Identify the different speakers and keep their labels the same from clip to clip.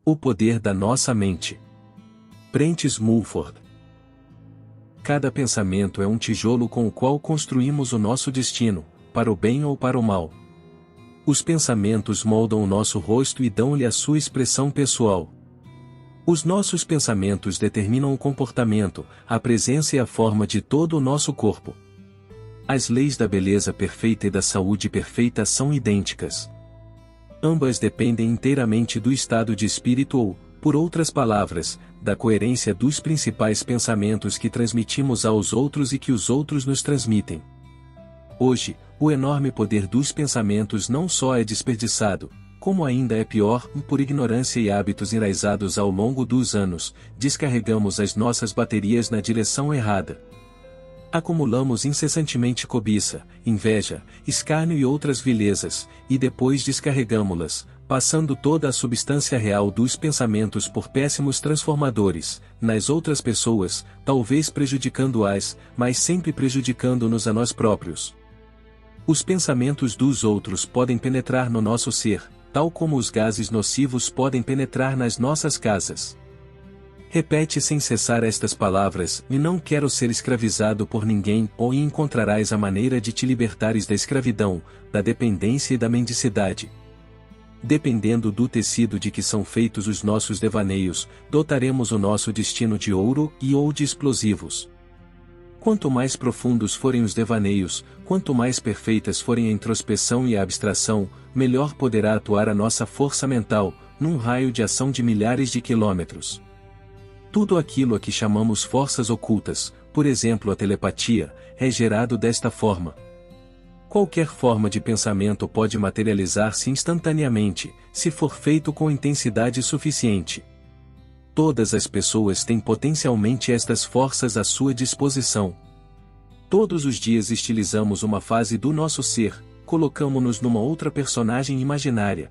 Speaker 1: O poder da nossa mente. Prentice Mulford. Cada pensamento é um tijolo com o qual construímos o nosso destino, para o bem ou para o mal. Os pensamentos moldam o nosso rosto e dão-lhe a sua expressão pessoal. Os nossos pensamentos determinam o comportamento, a presença e a forma de todo o nosso corpo. As leis da beleza perfeita e da saúde perfeita são idênticas. Ambas dependem inteiramente do estado de espírito ou, por outras palavras, da coerência dos principais pensamentos que transmitimos aos outros e que os outros nos transmitem. Hoje, o enorme poder dos pensamentos não só é desperdiçado, como ainda é pior, por ignorância e hábitos enraizados ao longo dos anos, descarregamos as nossas baterias na direção errada. Acumulamos incessantemente cobiça, inveja, escárnio e outras vilezas, e depois descarregamo-las, passando toda a substância real dos pensamentos por péssimos transformadores, nas outras pessoas, talvez prejudicando-as, mas sempre prejudicando-nos a nós próprios. Os pensamentos dos outros podem penetrar no nosso ser, tal como os gases nocivos podem penetrar nas nossas casas. Repete sem cessar estas palavras: e não quero ser escravizado por ninguém, ou encontrarás a maneira de te libertares da escravidão, da dependência e da mendicidade. Dependendo do tecido de que são feitos os nossos devaneios, dotaremos o nosso destino de ouro e ou de explosivos. Quanto mais profundos forem os devaneios, quanto mais perfeitas forem a introspeção e a abstração, melhor poderá atuar a nossa força mental, num raio de ação de milhares de quilômetros. Tudo aquilo a que chamamos forças ocultas, por exemplo a telepatia, é gerado desta forma. Qualquer forma de pensamento pode materializar-se instantaneamente, se for feito com intensidade suficiente. Todas as pessoas têm potencialmente estas forças à sua disposição. Todos os dias estilizamos uma fase do nosso ser, colocamo-nos numa outra personagem imaginária.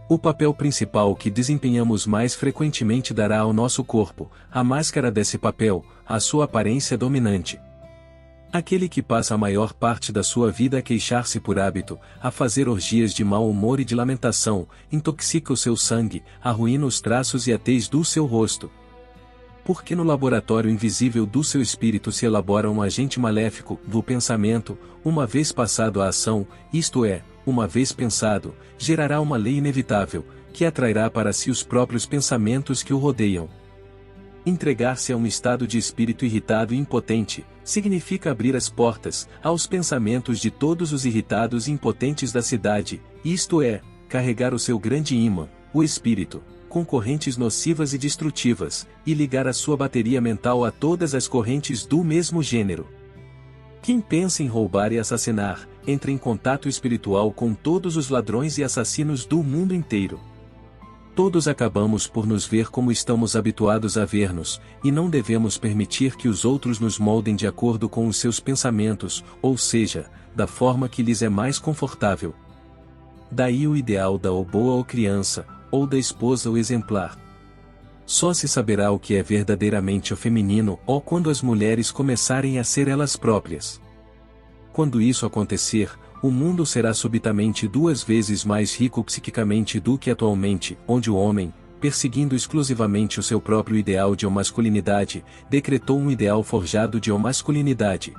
Speaker 1: O papel principal que desempenhamos mais frequentemente dará ao nosso corpo, a máscara desse papel, a sua aparência dominante. Aquele que passa a maior parte da sua vida a queixar-se por hábito, a fazer orgias de mau humor e de lamentação, intoxica o seu sangue, arruína os traços e a tez do seu rosto. Porque no laboratório invisível do seu espírito se elabora um agente maléfico, do pensamento, uma vez passado a ação, isto é, uma vez pensado, gerará uma lei inevitável, que atrairá para si os próprios pensamentos que o rodeiam. Entregar-se a um estado de espírito irritado e impotente, significa abrir as portas, aos pensamentos de todos os irritados e impotentes da cidade, isto é, carregar o seu grande ímã, o espírito, com correntes nocivas e destrutivas, e ligar a sua bateria mental a todas as correntes do mesmo gênero. Quem pensa em roubar e assassinar, entra em contato espiritual com todos os ladrões e assassinos do mundo inteiro. Todos acabamos por nos ver como estamos habituados a ver-nos, e não devemos permitir que os outros nos moldem de acordo com os seus pensamentos, ou seja, da forma que lhes é mais confortável. Daí o ideal da boa ou criança, ou da esposa ou exemplar. Só se saberá o que é verdadeiramente o feminino ou quando as mulheres começarem a ser elas próprias. Quando isso acontecer, o mundo será subitamente 2 vezes mais rico psiquicamente do que atualmente, onde o homem, perseguindo exclusivamente o seu próprio ideal de masculinidade, decretou um ideal forjado de masculinidade.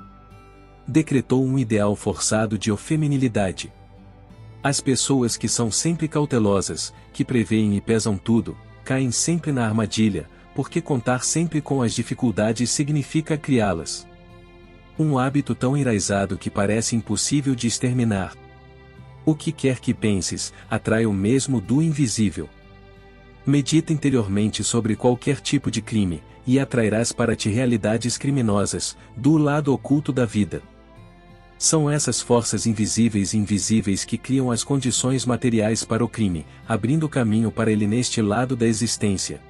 Speaker 1: Decretou um ideal forçado de feminilidade. As pessoas que são sempre cautelosas, que preveem e pesam tudo, caem sempre na armadilha, porque contar sempre com as dificuldades significa criá-las. Um hábito tão enraizado que parece impossível de exterminar. O que quer que penses, atrai o mesmo do invisível. Medita interiormente sobre qualquer tipo de crime, e atrairás para ti realidades criminosas, do lado oculto da vida. São essas forças invisíveis e invisíveis que criam as condições materiais para o crime, abrindo caminho para ele neste lado da existência.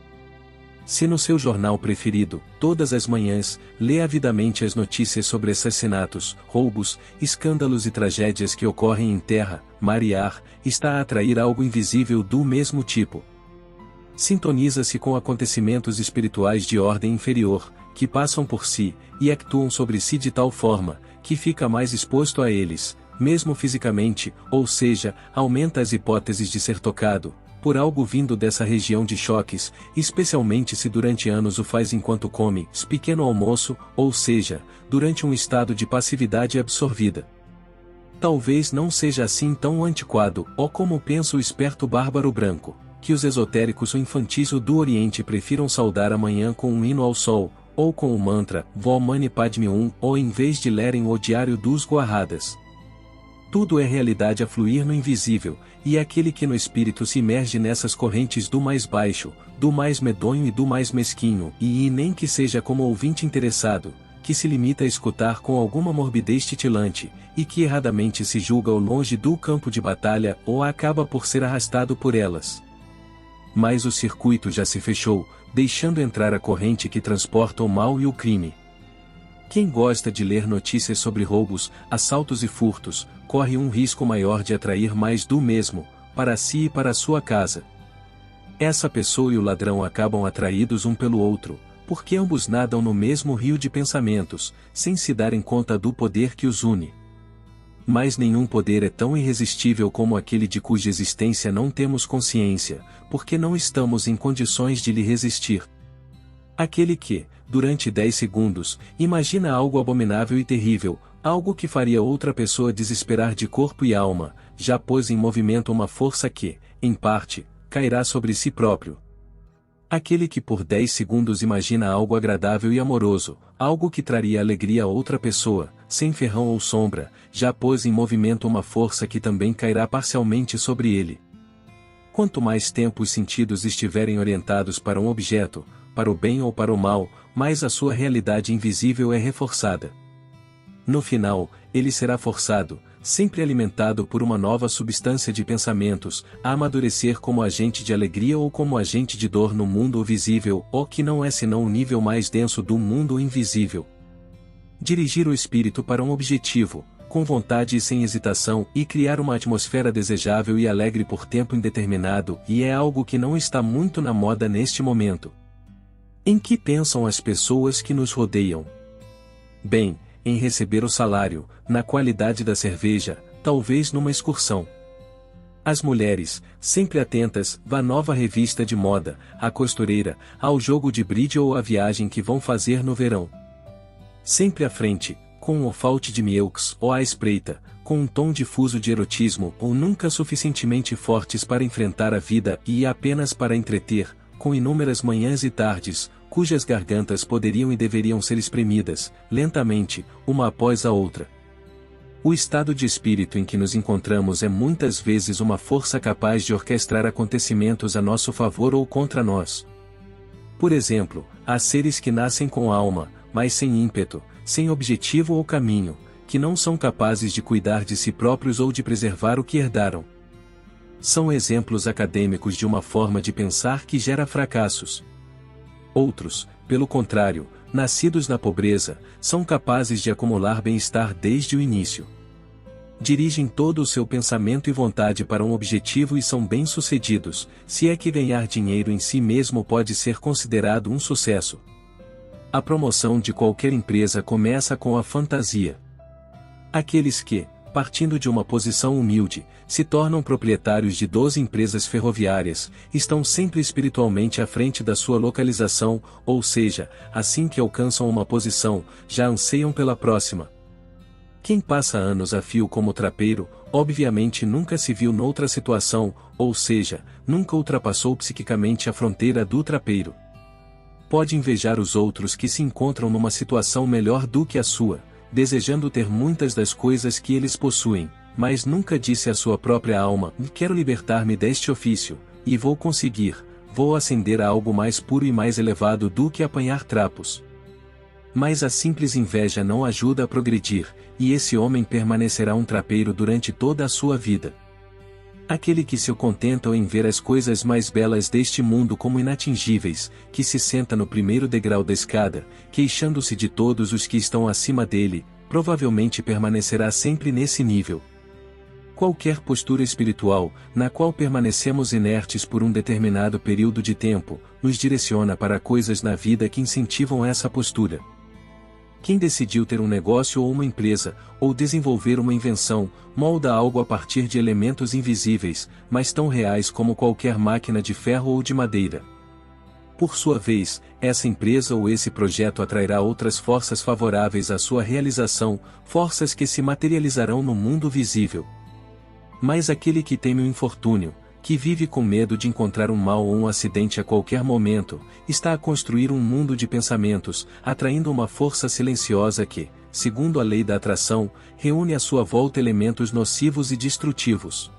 Speaker 1: Se no seu jornal preferido, todas as manhãs, lê avidamente as notícias sobre assassinatos, roubos, escândalos e tragédias que ocorrem em terra, mar e ar, está a atrair algo invisível do mesmo tipo. Sintoniza-se com acontecimentos espirituais de ordem inferior, que passam por si, e actuam sobre si de tal forma, que fica mais exposto a eles, mesmo fisicamente, ou seja, aumenta as hipóteses de ser tocado, por algo vindo dessa região de choques, especialmente se durante anos o faz enquanto come pequeno almoço, ou seja, durante um estado de passividade absorvida. Talvez não seja assim tão antiquado, ou como pensa o esperto bárbaro branco, que os esotéricos ou infantis do Oriente prefiram saudar a manhã com um hino ao sol, ou com o mantra, Om Mani Padme Hum, ou em vez de lerem o Diário dos Guarradas. Tudo é realidade a fluir no invisível, e é aquele que no espírito se imerge nessas correntes do mais baixo, do mais medonho e do mais mesquinho, e nem que seja como ouvinte interessado, que se limita a escutar com alguma morbidez titilante, e que erradamente se julga ao longe do campo de batalha ou acaba por ser arrastado por elas. Mas o circuito já se fechou, deixando entrar a corrente que transporta o mal e o crime. Quem gosta de ler notícias sobre roubos, assaltos e furtos, corre um risco maior de atrair mais do mesmo, para si e para sua casa. Essa pessoa e o ladrão acabam atraídos um pelo outro, porque ambos nadam no mesmo rio de pensamentos, sem se darem conta do poder que os une. Mas nenhum poder é tão irresistível como aquele de cuja existência não temos consciência, porque não estamos em condições de lhe resistir. Aquele que, durante 10 segundos, imagina algo abominável e terrível, algo que faria outra pessoa desesperar de corpo e alma, já pôs em movimento uma força que, em parte, cairá sobre si próprio. Aquele que por 10 segundos imagina algo agradável e amoroso, algo que traria alegria a outra pessoa, sem ferrão ou sombra, já pôs em movimento uma força que também cairá parcialmente sobre ele. Quanto mais tempo os sentidos estiverem orientados para um objeto, para o bem ou para o mal, mais a sua realidade invisível é reforçada. No final, ele será forçado, sempre alimentado por uma nova substância de pensamentos, a amadurecer como agente de alegria ou como agente de dor no mundo visível, ou que não é senão o nível mais denso do mundo invisível. Dirigir o espírito para um objetivo, com vontade e sem hesitação, e criar uma atmosfera desejável e alegre por tempo indeterminado, e é algo que não está muito na moda neste momento. Em que pensam as pessoas que nos rodeiam? Bem, em receber o salário, na qualidade da cerveja, talvez numa excursão. As mulheres, sempre atentas, à nova revista de moda, à costureira, ao jogo de bridge ou à viagem que vão fazer no verão. Sempre à frente, com um ofalte de milks ou à espreita, com um tom difuso de erotismo ou nunca suficientemente fortes para enfrentar a vida e apenas para entreter, com inúmeras manhãs e tardes, cujas gargantas poderiam e deveriam ser espremidas, lentamente, uma após a outra. O estado de espírito em que nos encontramos é muitas vezes uma força capaz de orquestrar acontecimentos a nosso favor ou contra nós. Por exemplo, há seres que nascem com alma, mas sem ímpeto, sem objetivo ou caminho, que não são capazes de cuidar de si próprios ou de preservar o que herdaram. São exemplos acadêmicos de uma forma de pensar que gera fracassos. Outros, pelo contrário, nascidos na pobreza, são capazes de acumular bem-estar desde o início. Dirigem todo o seu pensamento e vontade para um objetivo e são bem-sucedidos, se é que ganhar dinheiro em si mesmo pode ser considerado um sucesso. A promoção de qualquer empresa começa com a fantasia. Aqueles que, partindo de uma posição humilde, se tornam proprietários de 12 empresas ferroviárias, estão sempre espiritualmente à frente da sua localização, ou seja, assim que alcançam uma posição, já anseiam pela próxima. Quem passa anos a fio como trapeiro, obviamente nunca se viu noutra situação, ou seja, nunca ultrapassou psiquicamente a fronteira do trapeiro. Pode invejar os outros que se encontram numa situação melhor do que a sua, desejando ter muitas das coisas que eles possuem, mas nunca disse à sua própria alma: quero libertar-me deste ofício, e vou conseguir, vou ascender a algo mais puro e mais elevado do que apanhar trapos. Mas a simples inveja não ajuda a progredir, e esse homem permanecerá um trapeiro durante toda a sua vida. Aquele que se contenta em ver as coisas mais belas deste mundo como inatingíveis, que se senta no primeiro degrau da escada, queixando-se de todos os que estão acima dele, provavelmente permanecerá sempre nesse nível. Qualquer postura espiritual, na qual permanecemos inertes por um determinado período de tempo, nos direciona para coisas na vida que incentivam essa postura. Quem decidiu ter um negócio ou uma empresa, ou desenvolver uma invenção, molda algo a partir de elementos invisíveis, mas tão reais como qualquer máquina de ferro ou de madeira. Por sua vez, essa empresa ou esse projeto atrairá outras forças favoráveis à sua realização, forças que se materializarão no mundo visível. Mas aquele que teme o infortúnio, que vive com medo de encontrar um mal ou um acidente a qualquer momento, está a construir um mundo de pensamentos, atraindo uma força silenciosa que, segundo a lei da atração, reúne à sua volta elementos nocivos e destrutivos.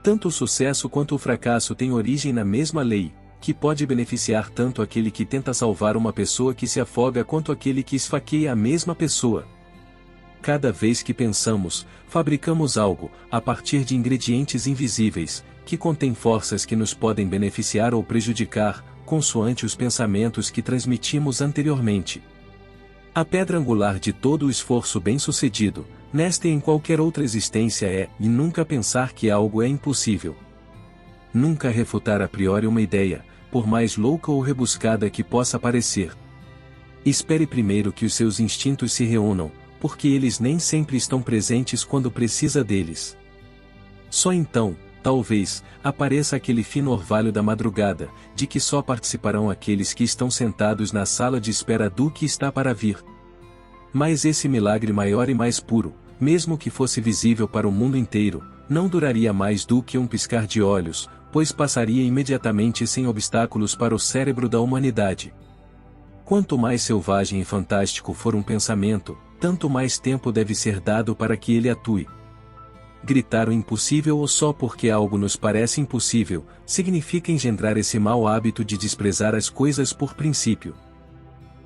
Speaker 1: Tanto o sucesso quanto o fracasso têm origem na mesma lei, que pode beneficiar tanto aquele que tenta salvar uma pessoa que se afoga quanto aquele que esfaqueia a mesma pessoa. Cada vez que pensamos, fabricamos algo, a partir de ingredientes invisíveis, que contém forças que nos podem beneficiar ou prejudicar, consoante os pensamentos que transmitimos anteriormente. A pedra angular de todo o esforço bem-sucedido, nesta e em qualquer outra existência é, e nunca pensar que algo é impossível. Nunca refutar a priori uma ideia, por mais louca ou rebuscada que possa parecer. Espere primeiro que os seus instintos se reúnam, porque eles nem sempre estão presentes quando precisa deles. Só então, talvez, apareça aquele fino orvalho da madrugada, de que só participarão aqueles que estão sentados na sala de espera do que está para vir. Mas esse milagre maior e mais puro, mesmo que fosse visível para o mundo inteiro, não duraria mais do que um piscar de olhos, pois passaria imediatamente sem obstáculos para o cérebro da humanidade. Quanto mais selvagem e fantástico for um pensamento, tanto mais tempo deve ser dado para que ele atue. Gritar o impossível ou só porque algo nos parece impossível, significa engendrar esse mau hábito de desprezar as coisas por princípio.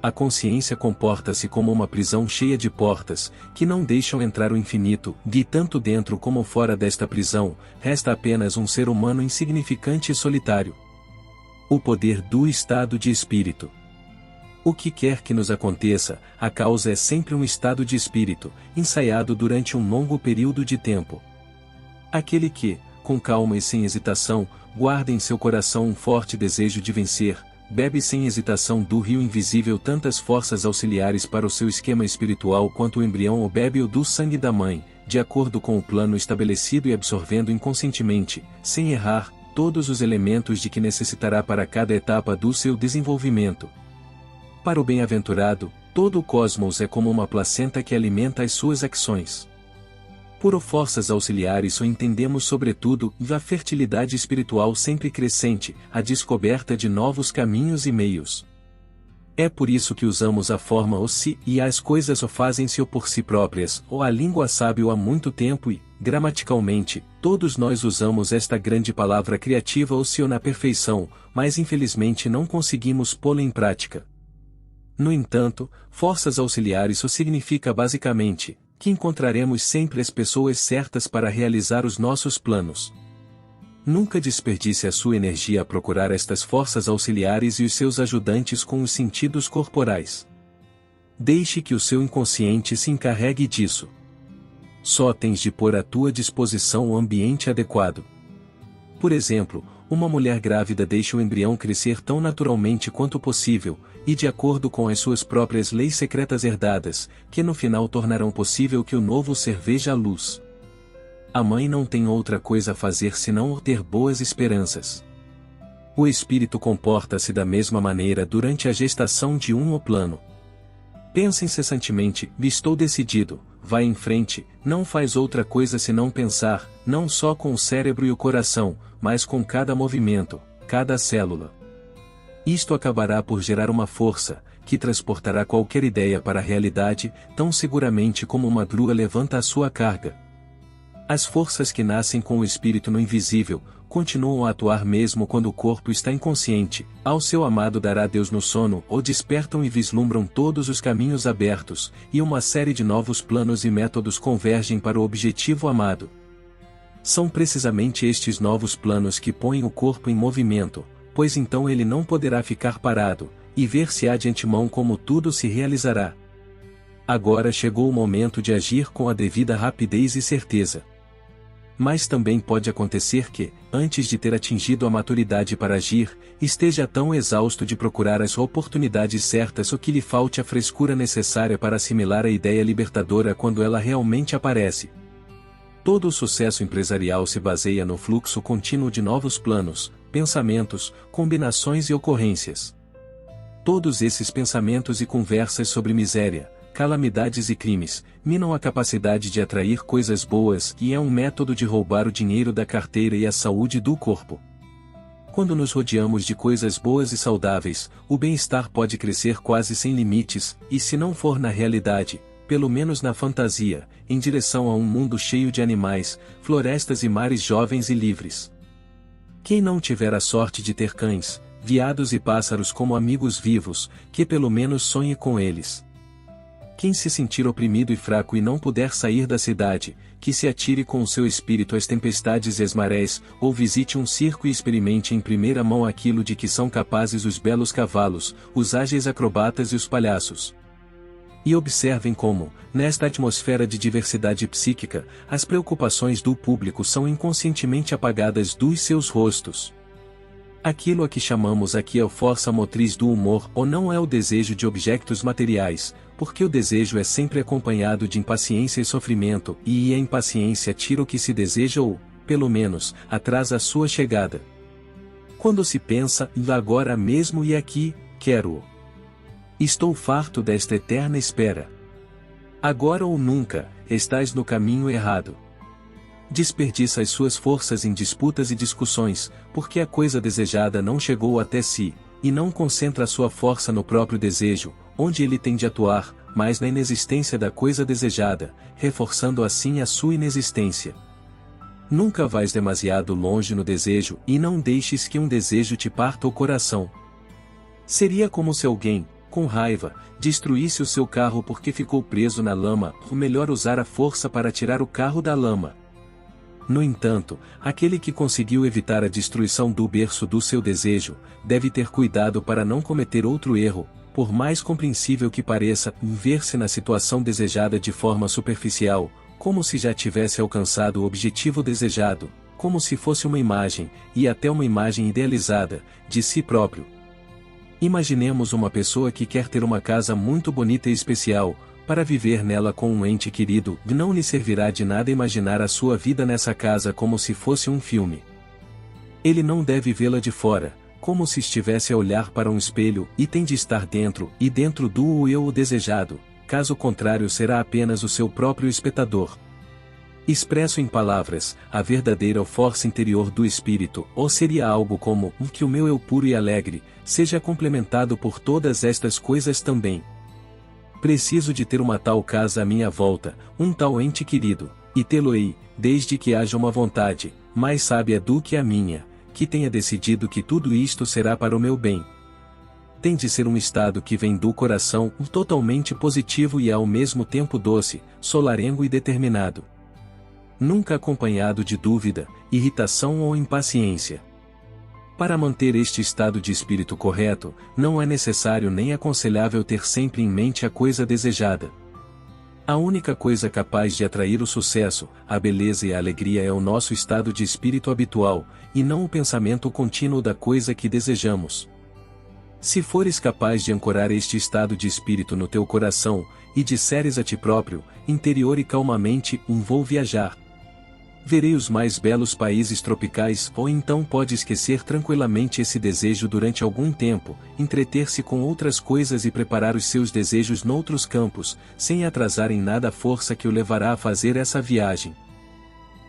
Speaker 1: A consciência comporta-se como uma prisão cheia de portas, que não deixam entrar o infinito, e tanto dentro como fora desta prisão, resta apenas um ser humano insignificante e solitário. O poder do estado de espírito. O que quer que nos aconteça, a causa é sempre um estado de espírito, ensaiado durante um longo período de tempo. Aquele que, com calma e sem hesitação, guarda em seu coração um forte desejo de vencer, bebe sem hesitação do rio invisível tantas forças auxiliares para o seu esquema espiritual quanto o embrião o bebe-o do sangue da mãe, de acordo com o plano estabelecido e absorvendo inconscientemente, sem errar, todos os elementos de que necessitará para cada etapa do seu desenvolvimento. Para o bem-aventurado, todo o cosmos é como uma placenta que alimenta as suas ações. Por forças auxiliares só entendemos sobretudo a fertilidade espiritual sempre crescente, a descoberta de novos caminhos e meios. É por isso que usamos a forma o se e as coisas o fazem-se por si próprias, ou a língua sabe-o há muito tempo e, gramaticalmente, todos nós usamos esta grande palavra criativa o se na perfeição, mas infelizmente não conseguimos pô-la em prática. No entanto, forças auxiliares só significa basicamente, que encontraremos sempre as pessoas certas para realizar os nossos planos. Nunca desperdice a sua energia a procurar estas forças auxiliares e os seus ajudantes com os sentidos corporais. Deixe que o seu inconsciente se encarregue disso. Só tens de pôr à tua disposição o ambiente adequado. Por exemplo, uma mulher grávida deixa o embrião crescer tão naturalmente quanto possível, e de acordo com as suas próprias leis secretas herdadas, que no final tornarão possível que o novo ser veja a luz. A mãe não tem outra coisa a fazer senão ter boas esperanças. O espírito comporta-se da mesma maneira durante a gestação de um plano. Pensa incessantemente, estou decidido, vai em frente, não faz outra coisa senão pensar, não só com o cérebro e o coração, mas com cada movimento, cada célula. Isto acabará por gerar uma força, que transportará qualquer ideia para a realidade, tão seguramente como uma grua levanta a sua carga. As forças que nascem com o espírito no invisível, continuam a atuar mesmo quando o corpo está inconsciente, ao seu amado dará Deus no sono ou despertam e vislumbram todos os caminhos abertos, e uma série de novos planos e métodos convergem para o objetivo amado. São precisamente estes novos planos que põem o corpo em movimento, pois então ele não poderá ficar parado, e ver-se-á de antemão como tudo se realizará. Agora chegou o momento de agir com a devida rapidez e certeza. mas também pode acontecer que, antes de ter atingido a maturidade para agir, esteja tão exausto de procurar as oportunidades certas ou que lhe falte a frescura necessária para assimilar a ideia libertadora quando ela realmente aparece. Todo o sucesso empresarial se baseia no fluxo contínuo de novos planos, pensamentos, combinações e ocorrências. Todos esses pensamentos e conversas sobre miséria, calamidades e crimes, minam a capacidade de atrair coisas boas e é um método de roubar o dinheiro da carteira e a saúde do corpo. Quando nos rodeamos de coisas boas e saudáveis, o bem-estar pode crescer quase sem limites, e se não for na realidade, pelo menos na fantasia, em direção a um mundo cheio de animais, florestas e mares jovens e livres. Quem não tiver a sorte de ter cães, veados e pássaros como amigos vivos, que pelo menos sonhe com eles. Quem se sentir oprimido e fraco e não puder sair da cidade, que se atire com o seu espírito às tempestades e às marés, ou visite um circo e experimente em primeira mão aquilo de que são capazes os belos cavalos, os ágeis acrobatas e os palhaços. E observem como, nesta atmosfera de diversidade psíquica, as preocupações do público são inconscientemente apagadas dos seus rostos. Aquilo a que chamamos aqui a força motriz do humor ou não é o desejo de objetos materiais, porque o desejo é sempre acompanhado de impaciência e sofrimento, e a impaciência tira o que se deseja ou, pelo menos, atrasa a sua chegada. Quando se pensa, agora mesmo e aqui, quero-o. Estou farto desta eterna espera. Agora ou nunca, estás no caminho errado. Desperdiça as suas forças em disputas e discussões, porque a coisa desejada não chegou até si, e não concentra a sua força no próprio desejo, onde ele tem de atuar, mas na inexistência da coisa desejada, reforçando assim a sua inexistência. Nunca vais demasiado longe no desejo e não deixes que um desejo te parta o coração. Seria como se alguém, com raiva, destruísse o seu carro porque ficou preso na lama, ou melhor usar a força para tirar o carro da lama. No entanto, aquele que conseguiu evitar a destruição do berço do seu desejo, deve ter cuidado para não cometer outro erro, por mais compreensível que pareça, ver-se na situação desejada de forma superficial, como se já tivesse alcançado o objetivo desejado, como se fosse uma imagem, e até uma imagem idealizada, de si próprio. Imaginemos uma pessoa que quer ter uma casa muito bonita e especial, para viver nela com um ente querido, não lhe servirá de nada imaginar a sua vida nessa casa como se fosse um filme. Ele não deve vê-la de fora, como se estivesse a olhar para um espelho, e tem de estar dentro, e dentro do eu desejado, caso contrário será apenas o seu próprio espectador. Expresso em palavras, a verdadeira força interior do espírito, ou seria algo como, que o meu eu puro e alegre, seja complementado por todas estas coisas também. Preciso de ter uma tal casa à minha volta, um tal ente querido, e tê-lo-ei, desde que haja uma vontade, mais sábia do que a minha, que tenha decidido que tudo isto será para o meu bem. Tem de ser um estado que vem do coração, totalmente positivo e ao mesmo tempo doce, solarengo e determinado. Nunca acompanhado de dúvida, irritação ou impaciência. Para manter este estado de espírito correto, não é necessário nem aconselhável ter sempre em mente a coisa desejada. A única coisa capaz de atrair o sucesso, a beleza e a alegria é o nosso estado de espírito habitual, e não o pensamento contínuo da coisa que desejamos. Se fores capaz de ancorar este estado de espírito no teu coração, e disseres a ti próprio, interior e calmamente, vou viajar. Verei os mais belos países tropicais, ou então pode esquecer tranquilamente esse desejo durante algum tempo, entreter-se com outras coisas e preparar os seus desejos noutros campos, sem atrasar em nada a força que o levará a fazer essa viagem.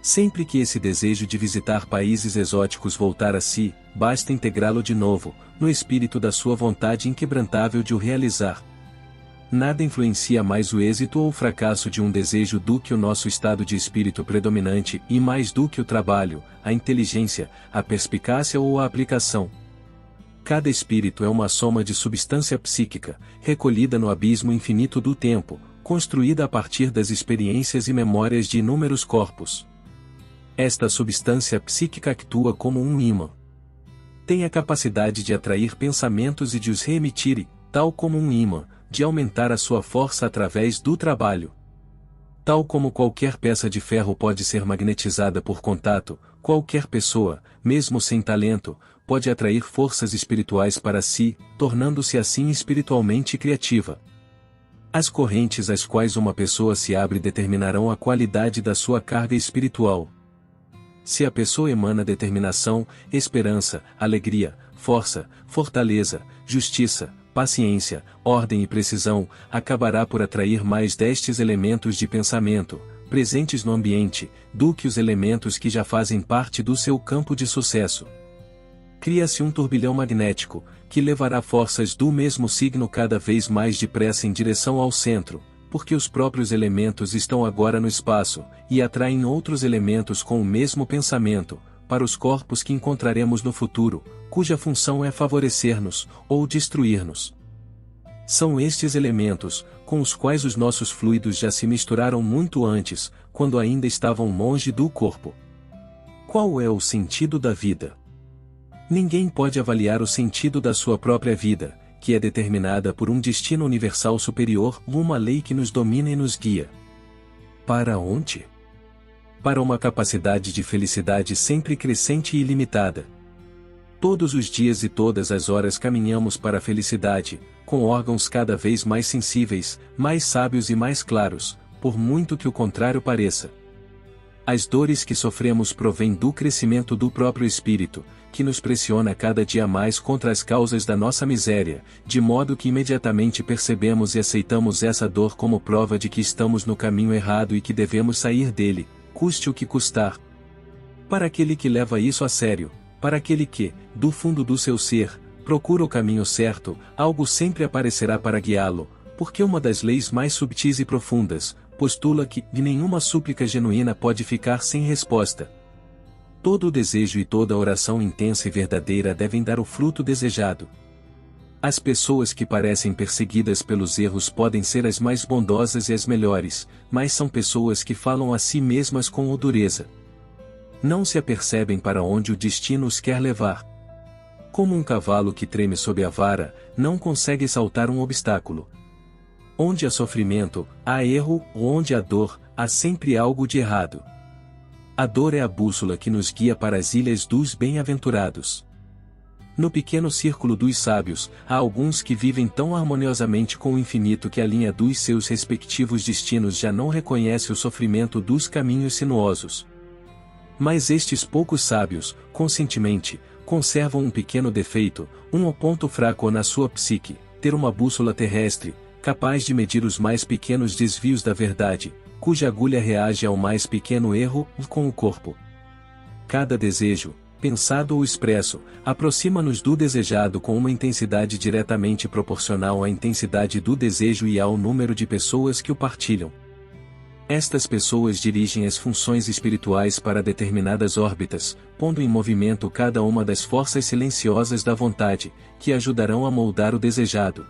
Speaker 1: Sempre que esse desejo de visitar países exóticos voltar a si, basta integrá-lo de novo, no espírito da sua vontade inquebrantável de o realizar. Nada influencia mais o êxito ou o fracasso de um desejo do que o nosso estado de espírito predominante e mais do que o trabalho, a inteligência, a perspicácia ou a aplicação. Cada espírito é uma soma de substância psíquica, recolhida no abismo infinito do tempo, construída a partir das experiências e memórias de inúmeros corpos. Esta substância psíquica atua como um ímã. Tem a capacidade de atrair pensamentos e de os reemitir e, tal como um ímã, de aumentar a sua força através do trabalho. Tal como qualquer peça de ferro pode ser magnetizada por contato, qualquer pessoa, mesmo sem talento, pode atrair forças espirituais para si, tornando-se assim espiritualmente criativa. As correntes às quais uma pessoa se abre determinarão a qualidade da sua carga espiritual. Se a pessoa emana determinação, esperança, alegria, força, fortaleza, justiça, paciência, ordem e precisão, acabará por atrair mais destes elementos de pensamento, presentes no ambiente, do que os elementos que já fazem parte do seu campo de sucesso. Cria-se um turbilhão magnético, que levará forças do mesmo signo cada vez mais depressa em direção ao centro, porque os próprios elementos estão agora no espaço, e atraem outros elementos com o mesmo pensamento, para os corpos que encontraremos no futuro, cuja função é favorecer-nos, ou destruir-nos. São estes elementos, com os quais os nossos fluidos já se misturaram muito antes, quando ainda estavam longe do corpo. Qual é o sentido da vida? Ninguém pode avaliar o sentido da sua própria vida, que é determinada por um destino universal superior, uma lei que nos domina e nos guia. Para onde? Para uma capacidade de felicidade sempre crescente e ilimitada. Todos os dias e todas as horas caminhamos para a felicidade, com órgãos cada vez mais sensíveis, mais sábios e mais claros, por muito que o contrário pareça. As dores que sofremos provêm do crescimento do próprio espírito, que nos pressiona cada dia mais contra as causas da nossa miséria, de modo que imediatamente percebemos e aceitamos essa dor como prova de que estamos no caminho errado e que devemos sair dele, custe o que custar. Para aquele que leva isso a sério, para aquele que, do fundo do seu ser, procura o caminho certo, algo sempre aparecerá para guiá-lo, porque uma das leis mais subtis e profundas, postula que nenhuma súplica genuína pode ficar sem resposta. Todo o desejo e toda oração intensa e verdadeira devem dar o fruto desejado. As pessoas que parecem perseguidas pelos erros podem ser as mais bondosas e as melhores, mas são pessoas que falam a si mesmas com dureza. Não se apercebem para onde o destino os quer levar. Como um cavalo que treme sob a vara, não consegue saltar um obstáculo. Onde há sofrimento, há erro, onde há dor, há sempre algo de errado. A dor é a bússola que nos guia para as ilhas dos bem-aventurados. No pequeno círculo dos sábios, há alguns que vivem tão harmoniosamente com o infinito que a linha dos seus respectivos destinos já não reconhece o sofrimento dos caminhos sinuosos. Mas estes poucos sábios, conscientemente, conservam um pequeno defeito, um ponto fraco na sua psique, ter uma bússola terrestre, capaz de medir os mais pequenos desvios da verdade, cuja agulha reage ao mais pequeno erro, com o corpo. Cada desejo, pensado ou expresso, aproxima-nos do desejado com uma intensidade diretamente proporcional à intensidade do desejo e ao número de pessoas que o partilham. Estas pessoas dirigem as funções espirituais para determinadas órbitas, pondo em movimento cada uma das forças silenciosas da vontade, que ajudarão a moldar o desejado.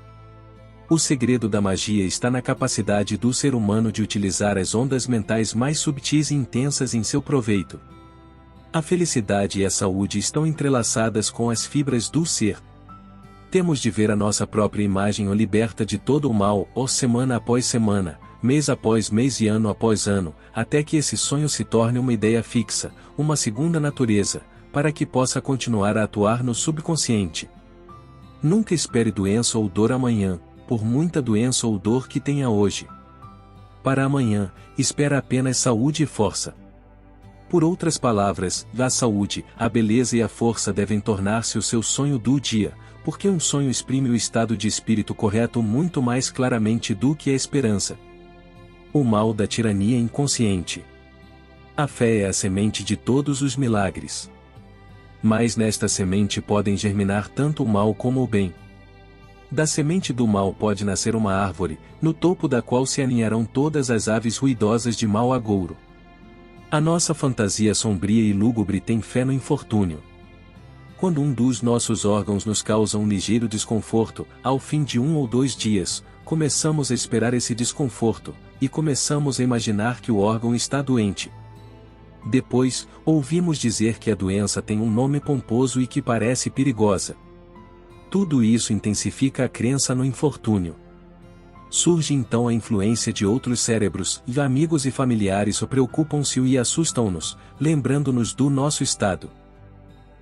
Speaker 1: O segredo da magia está na capacidade do ser humano de utilizar as ondas mentais mais subtis e intensas em seu proveito. A felicidade e a saúde estão entrelaçadas com as fibras do ser. Temos de ver a nossa própria imagem liberta de todo o mal, semana após semana, mês após mês e ano após ano, até que esse sonho se torne uma ideia fixa, uma segunda natureza, para que possa continuar a atuar no subconsciente. Nunca espere doença ou dor amanhã, por muita doença ou dor que tenha hoje. Para amanhã, espera apenas saúde e força. Por outras palavras, a saúde, a beleza e a força devem tornar-se o seu sonho do dia, porque um sonho exprime o estado de espírito correto muito mais claramente do que a esperança. O mal da tirania inconsciente. A fé é a semente de todos os milagres. Mas nesta semente podem germinar tanto o mal como o bem. Da semente do mal pode nascer uma árvore, no topo da qual se aninharão todas as aves ruidosas de mau agouro. A nossa fantasia sombria e lúgubre tem fé no infortúnio. Quando um dos nossos órgãos nos causa um ligeiro desconforto, ao fim de 1 ou 2 dias, começamos a esperar esse desconforto, e começamos a imaginar que o órgão está doente. Depois, ouvimos dizer que a doença tem um nome pomposo e que parece perigosa. Tudo isso intensifica a crença no infortúnio. Surge então a influência de outros cérebros, e amigos e familiares preocupam-se e assustam-nos, lembrando-nos do nosso estado.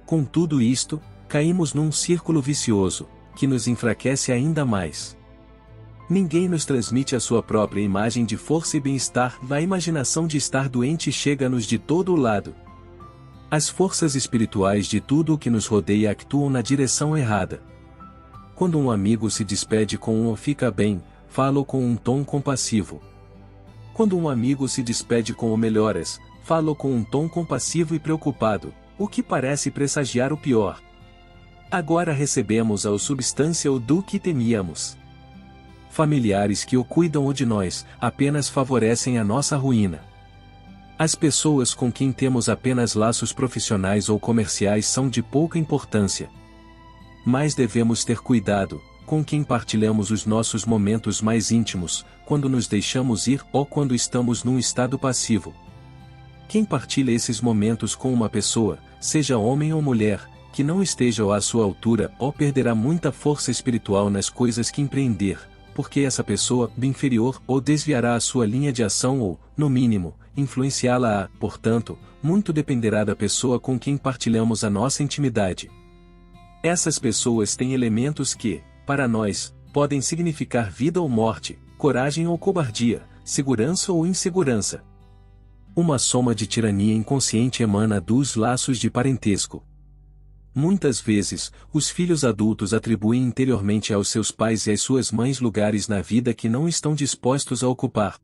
Speaker 1: Com tudo isto, caímos num círculo vicioso, que nos enfraquece ainda mais. Ninguém nos transmite a sua própria imagem de força e bem-estar, a imaginação de estar doente chega-nos de todo o lado. As forças espirituais de tudo o que nos rodeia actuam na direção errada. Quando um amigo se despede com um "fica bem", falo com um tom compassivo. Quando um amigo se despede com o "melhoras", falo com um tom compassivo e preocupado, o que parece pressagiar o pior. Agora recebemos a substância do que temíamos. Familiares que o cuidam ou de nós, apenas favorecem a nossa ruína. As pessoas com quem temos apenas laços profissionais ou comerciais são de pouca importância. Mas devemos ter cuidado com quem partilhamos os nossos momentos mais íntimos, quando nos deixamos ir ou quando estamos num estado passivo. Quem partilha esses momentos com uma pessoa, seja homem ou mulher, que não esteja à sua altura ou perderá muita força espiritual nas coisas que empreender, porque essa pessoa inferior ou desviará a sua linha de ação ou, no mínimo, influenciá-la. Portanto, muito dependerá da pessoa com quem partilhamos a nossa intimidade. Essas pessoas têm elementos que, para nós, podem significar vida ou morte, coragem ou cobardia, segurança ou insegurança. Uma soma de tirania inconsciente emana dos laços de parentesco. Muitas vezes, os filhos adultos atribuem interiormente aos seus pais e às suas mães lugares na vida que não estão dispostos a ocupar.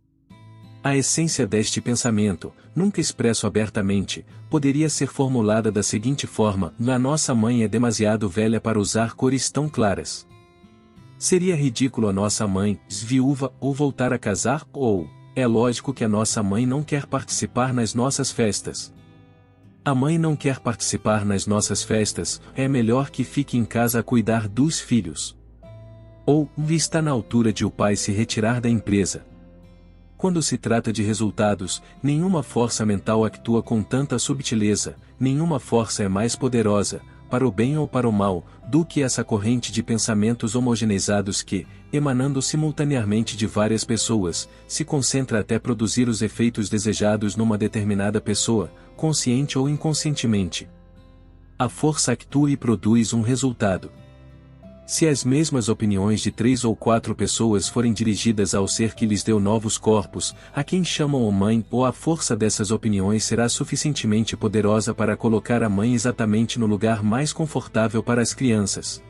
Speaker 1: A essência deste pensamento, nunca expresso abertamente, poderia ser formulada da seguinte forma: a nossa mãe é demasiado velha para usar cores tão claras. Seria ridículo a nossa mãe, viúva, ou voltar a casar, ou, é lógico que a nossa mãe não quer participar nas nossas festas. A mãe não quer participar nas nossas festas, é melhor que fique em casa a cuidar dos filhos. Ou, está na altura de o pai se retirar da empresa. Quando se trata de resultados, nenhuma força mental atua com tanta subtileza, nenhuma força é mais poderosa, para o bem ou para o mal, do que essa corrente de pensamentos homogeneizados que, emanando simultaneamente de várias pessoas, se concentra até produzir os efeitos desejados numa determinada pessoa, consciente ou inconscientemente. A força atua e produz um resultado. Se as mesmas opiniões de 3 ou 4 pessoas forem dirigidas ao ser que lhes deu novos corpos, a quem chamam mãe, ou a força dessas opiniões será suficientemente poderosa para colocar a mãe exatamente no lugar mais confortável para as crianças.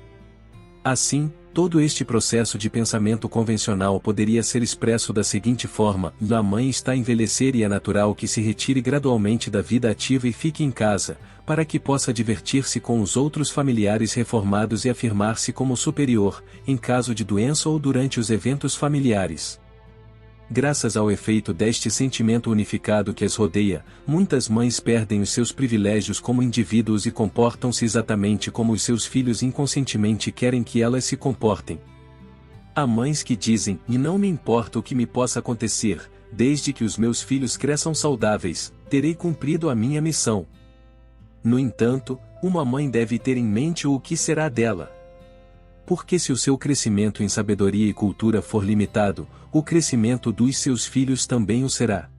Speaker 1: Assim, todo este processo de pensamento convencional poderia ser expresso da seguinte forma: a mãe está a envelhecer e é natural que se retire gradualmente da vida ativa e fique em casa, para que possa divertir-se com os outros familiares reformados e afirmar-se como superior, em caso de doença ou durante os eventos familiares. Graças ao efeito deste sentimento unificado que as rodeia, muitas mães perdem os seus privilégios como indivíduos e comportam-se exatamente como os seus filhos inconscientemente querem que elas se comportem. Há mães que dizem: "E não me importa o que me possa acontecer, desde que os meus filhos cresçam saudáveis, terei cumprido a minha missão." No entanto, uma mãe deve ter em mente o que será dela. Porque se o seu crescimento em sabedoria e cultura for limitado, o crescimento dos seus filhos também o será.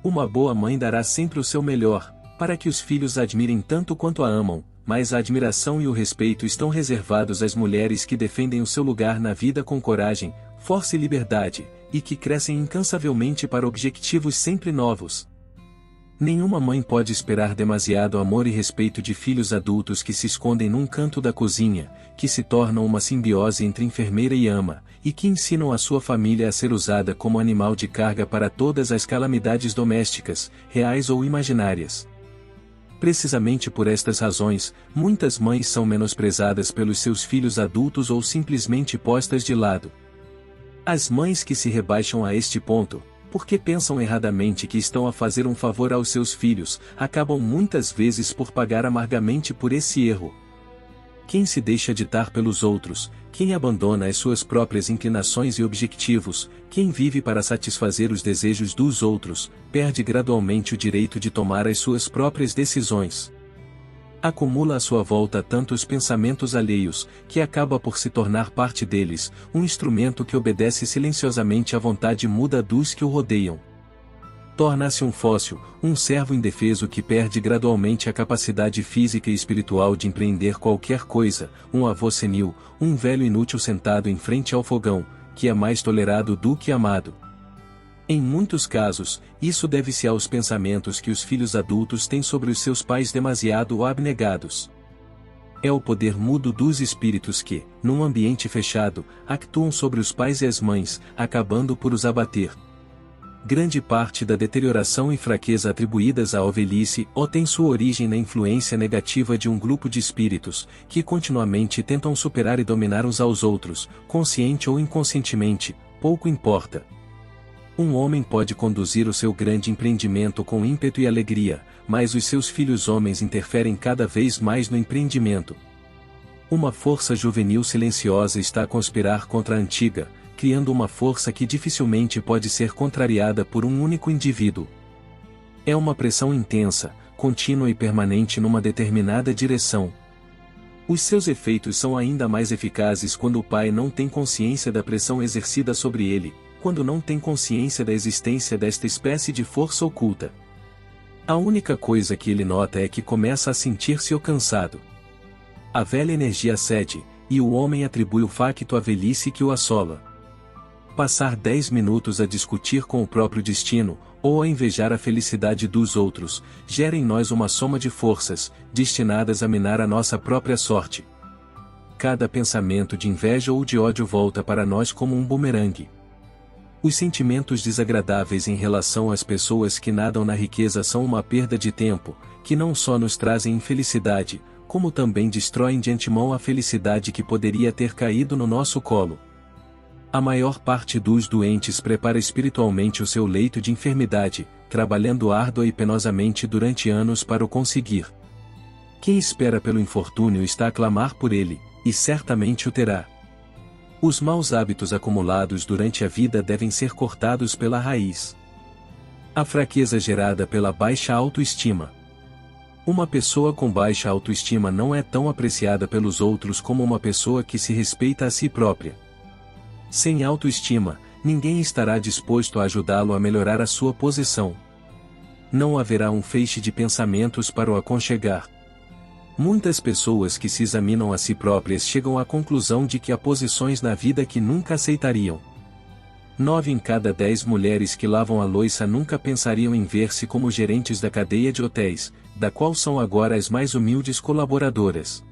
Speaker 1: Uma boa mãe dará sempre o seu melhor, para que os filhos a admirem tanto quanto a amam, mas a admiração e o respeito estão reservados às mulheres que defendem o seu lugar na vida com coragem, força e liberdade, e que crescem incansavelmente para objetivos sempre novos. Nenhuma mãe pode esperar demasiado amor e respeito de filhos adultos que se escondem num canto da cozinha, que se tornam uma simbiose entre enfermeira e ama, e que ensinam a sua família a ser usada como animal de carga para todas as calamidades domésticas, reais ou imaginárias. Precisamente por estas razões, muitas mães são menosprezadas pelos seus filhos adultos ou simplesmente postas de lado. As mães que se rebaixam a este ponto, porque pensam erradamente que estão a fazer um favor aos seus filhos, acabam muitas vezes por pagar amargamente por esse erro. Quem se deixa ditar pelos outros, quem abandona as suas próprias inclinações e objetivos, quem vive para satisfazer os desejos dos outros, perde gradualmente o direito de tomar as suas próprias decisões. Acumula à sua volta tantos pensamentos alheios, que acaba por se tornar parte deles, um instrumento que obedece silenciosamente à vontade muda dos que o rodeiam. Torna-se um fóssil, um servo indefeso que perde gradualmente a capacidade física e espiritual de empreender qualquer coisa, um avô senil, um velho inútil sentado em frente ao fogão, que é mais tolerado do que amado. Em muitos casos, isso deve-se aos pensamentos que os filhos adultos têm sobre os seus pais demasiado abnegados. É o poder mudo dos espíritos que, num ambiente fechado, actuam sobre os pais e as mães, acabando por os abater. Grande parte da deterioração e fraqueza atribuídas à velhice tem sua origem na influência negativa de um grupo de espíritos, que continuamente tentam superar e dominar uns aos outros, consciente ou inconscientemente, pouco importa. Um homem pode conduzir o seu grande empreendimento com ímpeto e alegria, mas os seus filhos homens interferem cada vez mais no empreendimento. Uma força juvenil silenciosa está a conspirar contra a antiga, criando uma força que dificilmente pode ser contrariada por um único indivíduo. É uma pressão intensa, contínua e permanente numa determinada direção. Os seus efeitos são ainda mais eficazes quando o pai não tem consciência da pressão exercida sobre ele, quando não tem consciência da existência desta espécie de força oculta. A única coisa que ele nota é que começa a sentir-se cansado. A velha energia cede, e o homem atribui o facto à velhice que o assola. Passar 10 minutos a discutir com o próprio destino, ou a invejar a felicidade dos outros, gera em nós uma soma de forças, destinadas a minar a nossa própria sorte. Cada pensamento de inveja ou de ódio volta para nós como um bumerangue. Os sentimentos desagradáveis em relação às pessoas que nadam na riqueza são uma perda de tempo, que não só nos trazem infelicidade, como também destroem de antemão a felicidade que poderia ter caído no nosso colo. A maior parte dos doentes prepara espiritualmente o seu leito de enfermidade, trabalhando árdua e penosamente durante anos para o conseguir. Quem espera pelo infortúnio está a clamar por ele, e certamente o terá. Os maus hábitos acumulados durante a vida devem ser cortados pela raiz. A fraqueza gerada pela baixa autoestima. Uma pessoa com baixa autoestima não é tão apreciada pelos outros como uma pessoa que se respeita a si própria. Sem autoestima, ninguém estará disposto a ajudá-lo a melhorar a sua posição. Não haverá um feixe de pensamentos para o aconchegar. Muitas pessoas que se examinam a si próprias chegam à conclusão de que há posições na vida que nunca aceitariam. 9 em cada 10 mulheres que lavam a louça nunca pensariam em ver-se como gerentes da cadeia de hotéis, da qual são agora as mais humildes colaboradoras.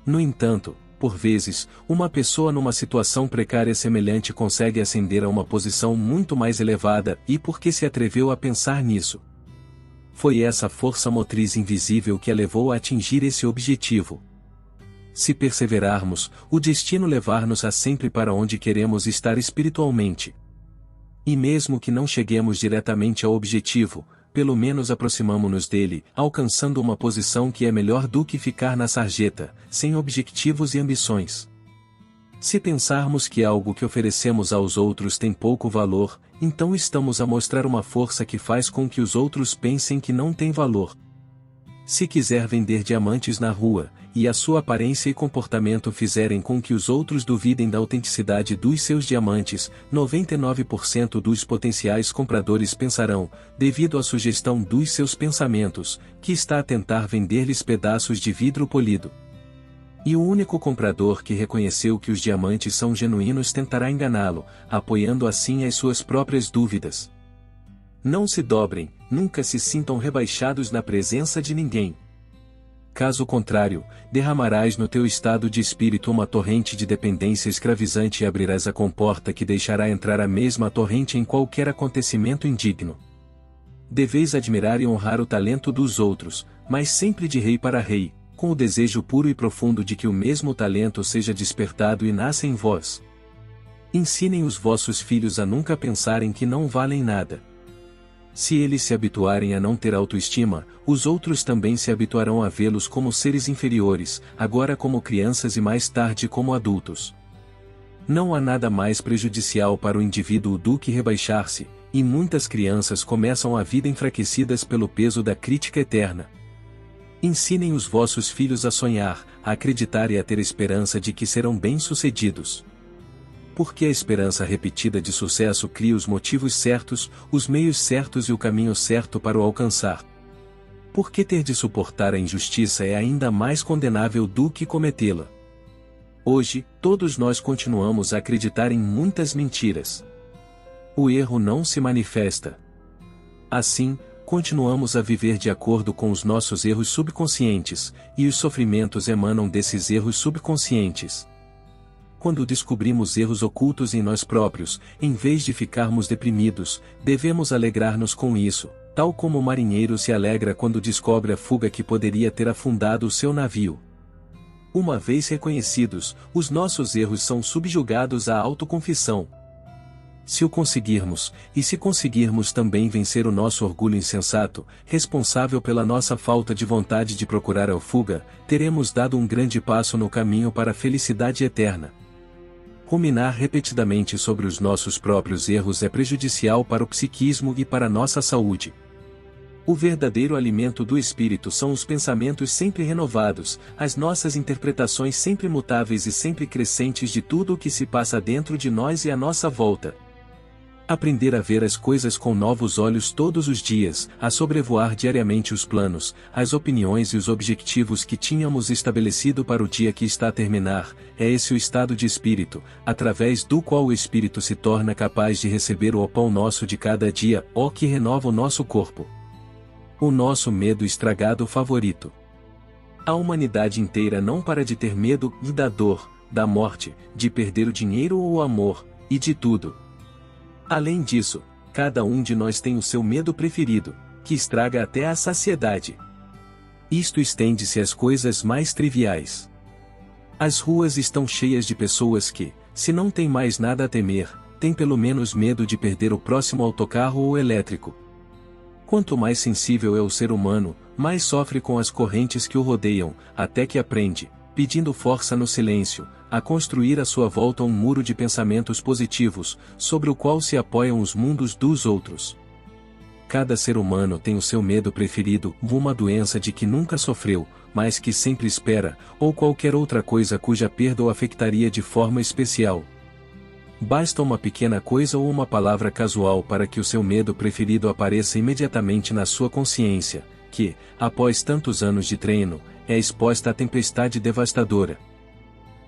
Speaker 1: No entanto, por vezes, uma pessoa numa situação precária semelhante consegue ascender a uma posição muito mais elevada, e por que se atreveu a pensar nisso? Foi essa força motriz invisível que a levou a atingir esse objetivo. Se perseverarmos, o destino levar-nos a sempre para onde queremos estar espiritualmente. E mesmo que não cheguemos diretamente ao objetivo, pelo menos aproximamo-nos dele, alcançando uma posição que é melhor do que ficar na sarjeta, sem objetivos e ambições. Se pensarmos que algo que oferecemos aos outros tem pouco valor, então estamos a mostrar uma força que faz com que os outros pensem que não tem valor. Se quiser vender diamantes na rua, e a sua aparência e comportamento fizerem com que os outros duvidem da autenticidade dos seus diamantes, 99% dos potenciais compradores pensarão, devido à sugestão dos seus pensamentos, que está a tentar vender-lhes pedaços de vidro polido. E o único comprador que reconheceu que os diamantes são genuínos tentará enganá-lo, apoiando assim as suas próprias dúvidas. Não se dobrem, nunca se sintam rebaixados na presença de ninguém. Caso contrário, derramarás no teu estado de espírito uma torrente de dependência escravizante e abrirás a comporta que deixará entrar a mesma torrente em qualquer acontecimento indigno. Deveis admirar e honrar o talento dos outros, mas sempre de rei para rei, com o desejo puro e profundo de que o mesmo talento seja despertado e nasça em vós. Ensinem os vossos filhos a nunca pensarem que não valem nada. Se eles se habituarem a não ter autoestima, os outros também se habituarão a vê-los como seres inferiores, agora como crianças e mais tarde como adultos. Não há nada mais prejudicial para o indivíduo do que rebaixar-se, e muitas crianças começam a vida enfraquecidas pelo peso da crítica eterna. Ensinem os vossos filhos a sonhar, a acreditar e a ter esperança de que serão bem-sucedidos. Porque a esperança repetida de sucesso cria os motivos certos, os meios certos e o caminho certo para o alcançar. Porque ter de suportar a injustiça é ainda mais condenável do que cometê-la. Hoje, todos nós continuamos a acreditar em muitas mentiras. O erro não se manifesta. Assim, continuamos a viver de acordo com os nossos erros subconscientes, e os sofrimentos emanam desses erros subconscientes. Quando descobrimos erros ocultos em nós próprios, em vez de ficarmos deprimidos, devemos alegrar-nos com isso, tal como o marinheiro se alegra quando descobre a fuga que poderia ter afundado o seu navio. Uma vez reconhecidos, os nossos erros são subjugados à autoconfissão. Se o conseguirmos, e se conseguirmos também vencer o nosso orgulho insensato, responsável pela nossa falta de vontade de procurar a fuga, teremos dado um grande passo no caminho para a felicidade eterna. Ruminar repetidamente sobre os nossos próprios erros é prejudicial para o psiquismo e para a nossa saúde. O verdadeiro alimento do espírito são os pensamentos sempre renovados, as nossas interpretações sempre mutáveis e sempre crescentes de tudo o que se passa dentro de nós e à nossa volta. Aprender a ver as coisas com novos olhos todos os dias, a sobrevoar diariamente os planos, as opiniões e os objetivos que tínhamos estabelecido para o dia que está a terminar, é esse o estado de espírito, através do qual o espírito se torna capaz de receber o pão nosso de cada dia, ó que renova o nosso corpo. O nosso medo estragado favorito. A humanidade inteira não para de ter medo da dor, da morte, de perder o dinheiro ou o amor, e de tudo. Além disso, cada um de nós tem o seu medo preferido, que estraga até a saciedade. Isto estende-se às coisas mais triviais. As ruas estão cheias de pessoas que, se não têm mais nada a temer, têm pelo menos medo de perder o próximo autocarro ou elétrico. Quanto mais sensível é o ser humano, mais sofre com as correntes que o rodeiam, até que aprende, pedindo força no silêncio, a construir à sua volta um muro de pensamentos positivos, sobre o qual se apoiam os mundos dos outros. Cada ser humano tem o seu medo preferido, uma doença de que nunca sofreu, mas que sempre espera, ou qualquer outra coisa cuja perda o afetaria de forma especial. Basta uma pequena coisa ou uma palavra casual para que o seu medo preferido apareça imediatamente na sua consciência, que, após tantos anos de treino, é exposta à tempestade devastadora.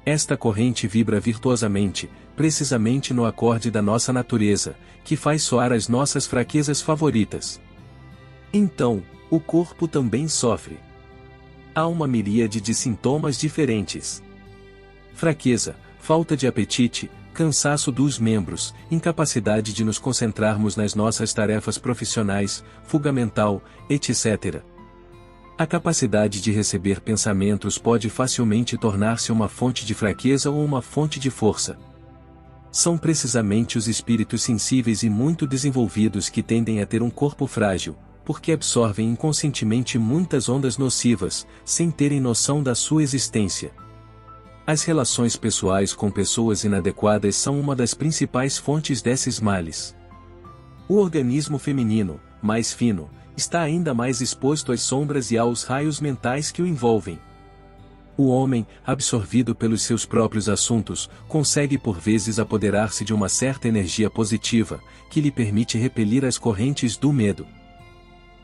Speaker 1: Esta corrente vibra virtuosamente, precisamente no acorde da nossa natureza, que faz soar as nossas fraquezas favoritas. Então, o corpo também sofre. Há uma miríade de sintomas diferentes. Fraqueza, falta de apetite, cansaço dos membros, incapacidade de nos concentrarmos nas nossas tarefas profissionais, fuga mental, etc. A capacidade de receber pensamentos pode facilmente tornar-se uma fonte de fraqueza ou uma fonte de força. São precisamente os espíritos sensíveis e muito desenvolvidos que tendem a ter um corpo frágil, porque absorvem inconscientemente muitas ondas nocivas, sem terem noção da sua existência. As relações pessoais com pessoas inadequadas são uma das principais fontes desses males. O organismo feminino, mais fino, está ainda mais exposto às sombras e aos raios mentais que o envolvem. O homem, absorvido pelos seus próprios assuntos, consegue por vezes apoderar-se de uma certa energia positiva, que lhe permite repelir as correntes do medo.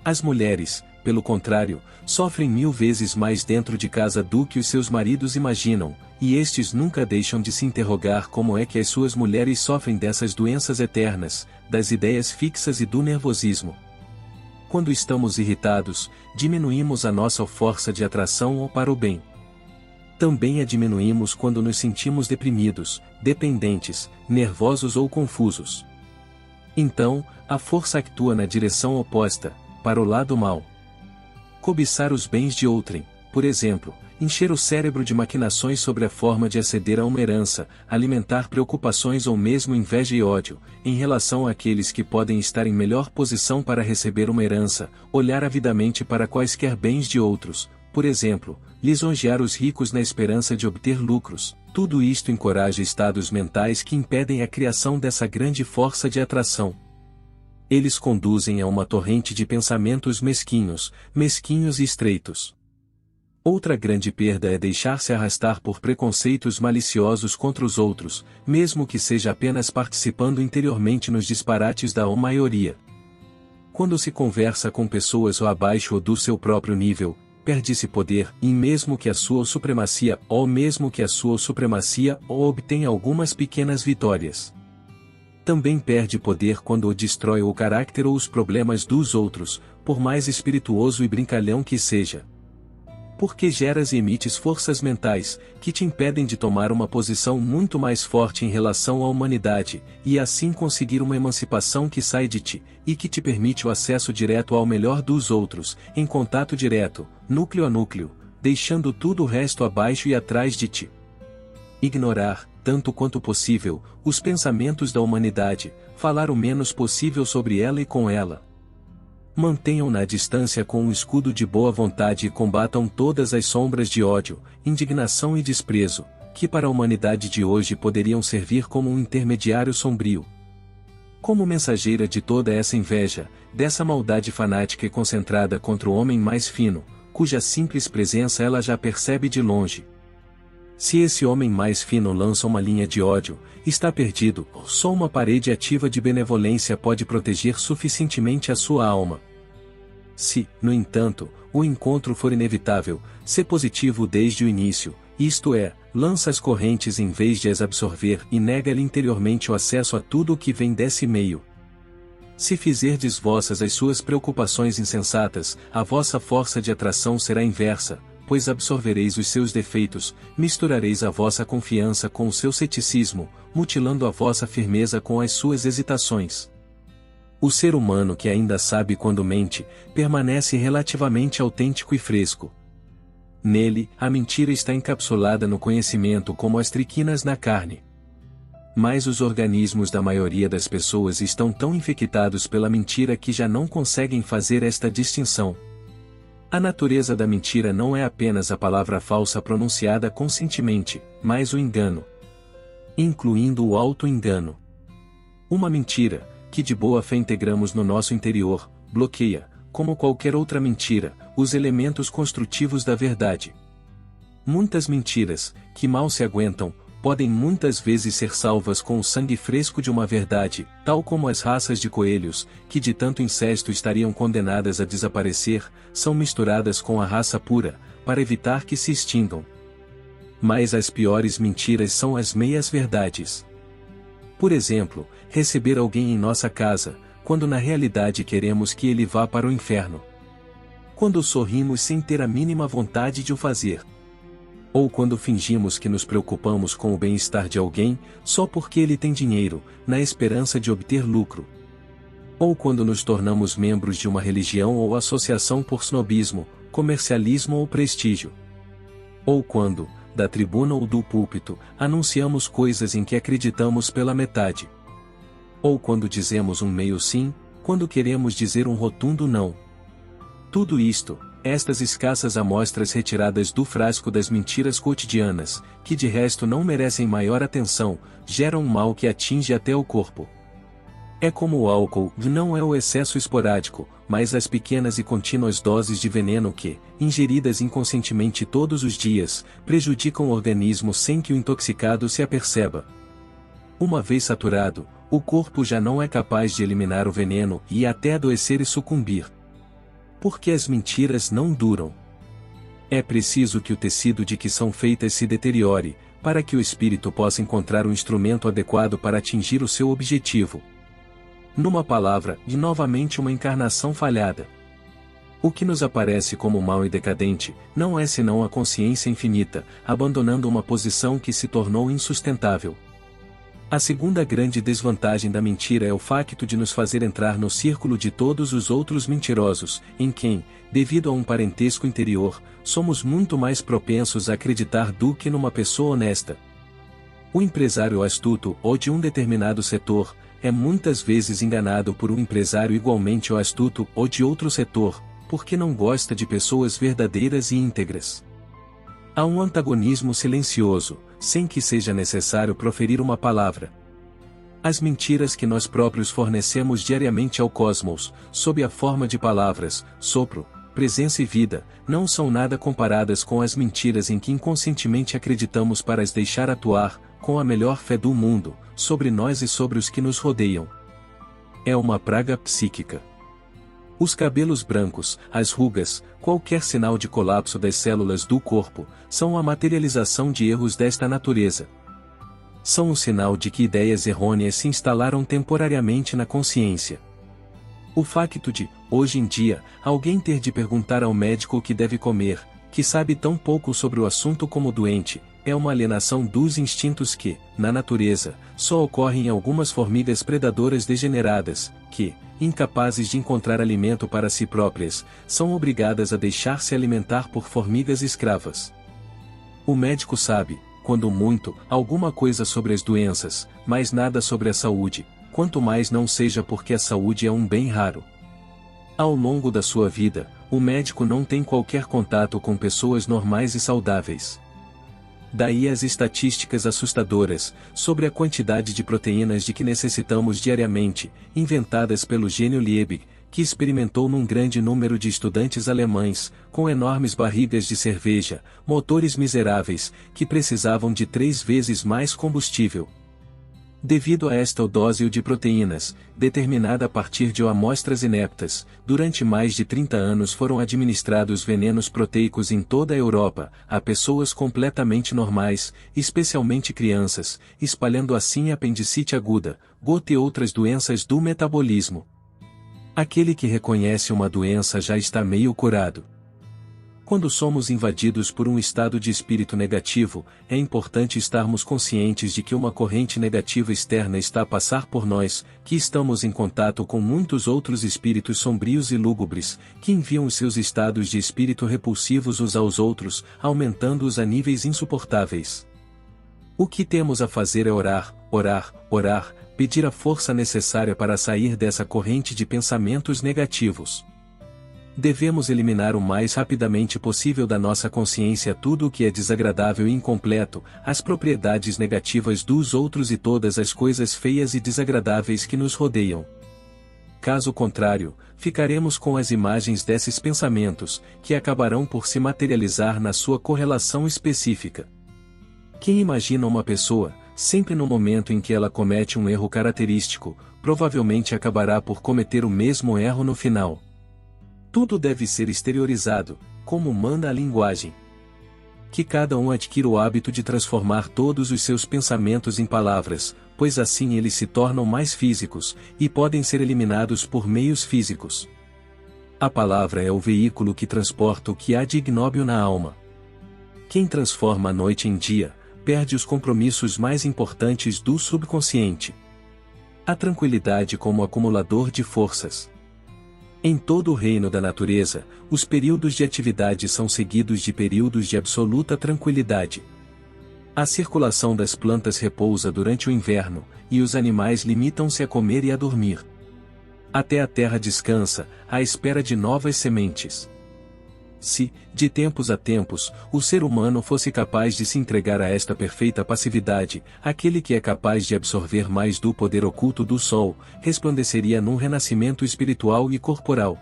Speaker 1: As mulheres, pelo contrário, sofrem 1000 vezes mais dentro de casa do que os seus maridos imaginam, e estes nunca deixam de se interrogar como é que as suas mulheres sofrem dessas doenças eternas, das ideias fixas e do nervosismo. Quando estamos irritados, diminuímos a nossa força de atração ou para o bem. Também a diminuímos quando nos sentimos deprimidos, dependentes, nervosos ou confusos. Então, a força atua na direção oposta, para o lado mau. Cobiçar os bens de outrem, por exemplo, encher o cérebro de maquinações sobre a forma de aceder a uma herança, alimentar preocupações ou mesmo inveja e ódio, em relação àqueles que podem estar em melhor posição para receber uma herança, olhar avidamente para quaisquer bens de outros, por exemplo, lisonjear os ricos na esperança de obter lucros, tudo isto encoraja estados mentais que impedem a criação dessa grande força de atração. Eles conduzem a uma torrente de pensamentos mesquinhos e estreitos. Outra grande perda é deixar-se arrastar por preconceitos maliciosos contra os outros, mesmo que seja apenas participando interiormente nos disparates da maioria. Quando se conversa com pessoas ou abaixo ou do seu próprio nível, perde-se poder, e mesmo que a sua supremacia obtenha algumas pequenas vitórias. Também perde poder quando destrói o caráter ou os problemas dos outros, por mais espirituoso e brincalhão que seja. Porque geras e emites forças mentais, que te impedem de tomar uma posição muito mais forte em relação à humanidade, e assim conseguir uma emancipação que sai de ti, e que te permite o acesso direto ao melhor dos outros, em contato direto, núcleo a núcleo, deixando tudo o resto abaixo e atrás de ti. Ignorar, tanto quanto possível, os pensamentos da humanidade, falar o menos possível sobre ela e com ela. Mantenham-na à distância com um escudo de boa vontade e combatam todas as sombras de ódio, indignação e desprezo, que para a humanidade de hoje poderiam servir como um intermediário sombrio. Como mensageira de toda essa inveja, dessa maldade fanática e concentrada contra o homem mais fino, cuja simples presença ela já percebe de longe. Se esse homem mais fino lança uma linha de ódio, está perdido, só uma parede ativa de benevolência pode proteger suficientemente a sua alma. Se, no entanto, o encontro for inevitável, ser positivo desde o início, isto é, lança as correntes em vez de as absorver e nega-lhe interiormente o acesso a tudo o que vem desse meio. Se fizerdes vossas as suas preocupações insensatas, a vossa força de atração será inversa, pois absorvereis os seus defeitos, misturareis a vossa confiança com o seu ceticismo, mutilando a vossa firmeza com as suas hesitações. O ser humano que ainda sabe quando mente, permanece relativamente autêntico e fresco. Nele, a mentira está encapsulada no conhecimento como as triquinas na carne. Mas os organismos da maioria das pessoas estão tão infectados pela mentira que já não conseguem fazer esta distinção. A natureza da mentira não é apenas a palavra falsa pronunciada conscientemente, mas o engano, incluindo o auto-engano. Uma mentira, que de boa fé integramos no nosso interior, bloqueia, como qualquer outra mentira, os elementos construtivos da verdade. Muitas mentiras, que mal se aguentam, podem muitas vezes ser salvas com o sangue fresco de uma verdade, tal como as raças de coelhos, que de tanto incesto estariam condenadas a desaparecer, são misturadas com a raça pura, para evitar que se extingam. Mas as piores mentiras são as meias-verdades. Por exemplo, receber alguém em nossa casa, quando na realidade queremos que ele vá para o inferno. Quando sorrimos sem ter a mínima vontade de o fazer. Ou quando fingimos que nos preocupamos com o bem-estar de alguém, só porque ele tem dinheiro, na esperança de obter lucro. Ou quando nos tornamos membros de uma religião ou associação por snobismo, comercialismo ou prestígio. Ou quando, da tribuna ou do púlpito, anunciamos coisas em que acreditamos pela metade. Ou quando dizemos um meio sim, quando queremos dizer um rotundo não. Tudo isto, estas escassas amostras retiradas do frasco das mentiras cotidianas, que de resto não merecem maior atenção, geram um mal que atinge até o corpo. É como o álcool, não é o excesso esporádico, mas as pequenas e contínuas doses de veneno que, ingeridas inconscientemente todos os dias, prejudicam o organismo sem que o intoxicado se aperceba. Uma vez saturado, o corpo já não é capaz de eliminar o veneno e até adoecer e sucumbir. Porque as mentiras não duram. É preciso que o tecido de que são feitas se deteriore, para que o espírito possa encontrar o instrumento adequado para atingir o seu objetivo. Numa palavra, e novamente uma encarnação falhada. O que nos aparece como mal e decadente, não é senão a consciência infinita, abandonando uma posição que se tornou insustentável. A segunda grande desvantagem da mentira é o facto de nos fazer entrar no círculo de todos os outros mentirosos, em quem, devido a um parentesco interior, somos muito mais propensos a acreditar do que numa pessoa honesta. O empresário astuto ou de um determinado setor, é muitas vezes enganado por um empresário igualmente astuto ou de outro setor, porque não gosta de pessoas verdadeiras e íntegras. Há um antagonismo silencioso, sem que seja necessário proferir uma palavra. As mentiras que nós próprios fornecemos diariamente ao cosmos, sob a forma de palavras, sopro, presença e vida, não são nada comparadas com as mentiras em que inconscientemente acreditamos para as deixar atuar, com a melhor fé do mundo, sobre nós e sobre os que nos rodeiam. É uma praga psíquica. Os cabelos brancos, as rugas, qualquer sinal de colapso das células do corpo, são a materialização de erros desta natureza. São um sinal de que ideias errôneas se instalaram temporariamente na consciência. O facto de, hoje em dia, alguém ter de perguntar ao médico o que deve comer, que sabe tão pouco sobre o assunto como o doente, é uma alienação dos instintos que, na natureza, só ocorrem em algumas formigas predadoras degeneradas, que, incapazes de encontrar alimento para si próprias, são obrigadas a deixar-se alimentar por formigas escravas. O médico sabe, quando muito, alguma coisa sobre as doenças, mas nada sobre a saúde, quanto mais não seja porque a saúde é um bem raro. Ao longo da sua vida, o médico não tem qualquer contato com pessoas normais e saudáveis. Daí as estatísticas assustadoras, sobre a quantidade de proteínas de que necessitamos diariamente, inventadas pelo gênio Liebig, que experimentou num grande número de estudantes alemães, com enormes barrigas de cerveja, motores miseráveis, que precisavam de 3 vezes mais combustível. Devido a esta dose de proteínas, determinada a partir de amostras ineptas, durante mais de 30 anos foram administrados venenos proteicos em toda a Europa, a pessoas completamente normais, especialmente crianças, espalhando assim apendicite aguda, gota e outras doenças do metabolismo. Aquele que reconhece uma doença já está meio curado. Quando somos invadidos por um estado de espírito negativo, é importante estarmos conscientes de que uma corrente negativa externa está a passar por nós, que estamos em contato com muitos outros espíritos sombrios e lúgubres, que enviam os seus estados de espírito repulsivos uns aos outros, aumentando-os a níveis insuportáveis. O que temos a fazer é orar, orar, orar, pedir a força necessária para sair dessa corrente de pensamentos negativos. Devemos eliminar o mais rapidamente possível da nossa consciência tudo o que é desagradável e incompleto, as propriedades negativas dos outros e todas as coisas feias e desagradáveis que nos rodeiam. Caso contrário, ficaremos com as imagens desses pensamentos, que acabarão por se materializar na sua correlação específica. Quem imagina uma pessoa, sempre no momento em que ela comete um erro característico, provavelmente acabará por cometer o mesmo erro no final. Tudo deve ser exteriorizado, como manda a linguagem. Que cada um adquira o hábito de transformar todos os seus pensamentos em palavras, pois assim eles se tornam mais físicos, e podem ser eliminados por meios físicos. A palavra é o veículo que transporta o que há de ignóbil na alma. Quem transforma a noite em dia, perde os compromissos mais importantes do subconsciente. A tranquilidade como acumulador de forças. Em todo o reino da natureza, os períodos de atividade são seguidos de períodos de absoluta tranquilidade. A circulação das plantas repousa durante o inverno, e os animais limitam-se a comer e a dormir. Até a terra descansa, à espera de novas sementes. Se, de tempos a tempos, o ser humano fosse capaz de se entregar a esta perfeita passividade, aquele que é capaz de absorver mais do poder oculto do sol, resplandeceria num renascimento espiritual e corporal.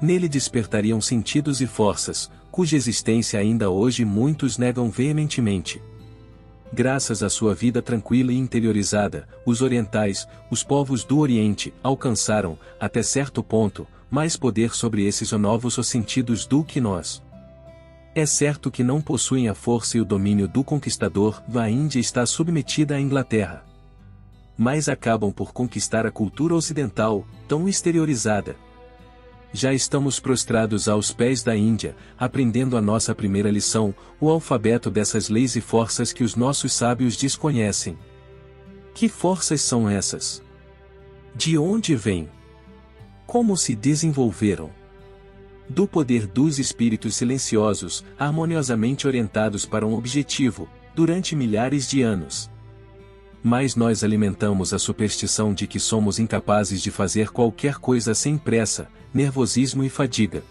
Speaker 1: Nele despertariam sentidos e forças, cuja existência ainda hoje muitos negam veementemente. Graças à sua vida tranquila e interiorizada, os orientais, os povos do Oriente, alcançaram, até certo ponto, mais poder sobre esses novos sentidos do que nós. É certo que não possuem a força e o domínio do conquistador, a Índia está submetida à Inglaterra. Mas acabam por conquistar a cultura ocidental, tão exteriorizada. Já estamos prostrados aos pés da Índia, aprendendo a nossa primeira lição, o alfabeto dessas leis e forças que os nossos sábios desconhecem. Que forças são essas? De onde vêm? Como se desenvolveram? Do poder dos espíritos silenciosos, harmoniosamente orientados para um objetivo, durante milhares de anos. Mas nós alimentamos a superstição de que somos incapazes de fazer qualquer coisa sem pressa, nervosismo e fadiga.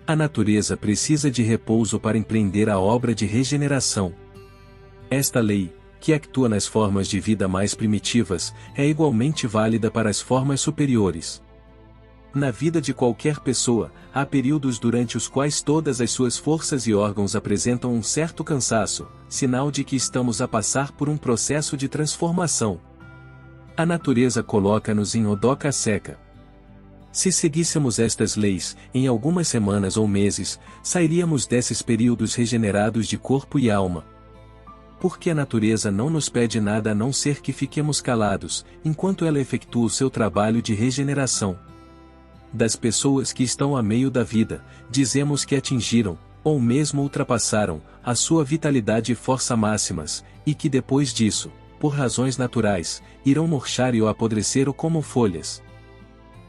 Speaker 1: A natureza precisa de repouso para empreender a obra de regeneração. Esta lei, que atua nas formas de vida mais primitivas, é igualmente válida para as formas superiores. Na vida de qualquer pessoa, há períodos durante os quais todas as suas forças e órgãos apresentam um certo cansaço, sinal de que estamos a passar por um processo de transformação. A natureza coloca-nos em odoca seca. Se seguíssemos estas leis, em algumas semanas ou meses, sairíamos desses períodos regenerados de corpo e alma. Porque a natureza não nos pede nada a não ser que fiquemos calados, enquanto ela efetua o seu trabalho de regeneração. Das pessoas que estão a meio da vida, dizemos que atingiram, ou mesmo ultrapassaram, a sua vitalidade e força máximas, e que depois disso, por razões naturais, irão murchar ou apodrecer como folhas.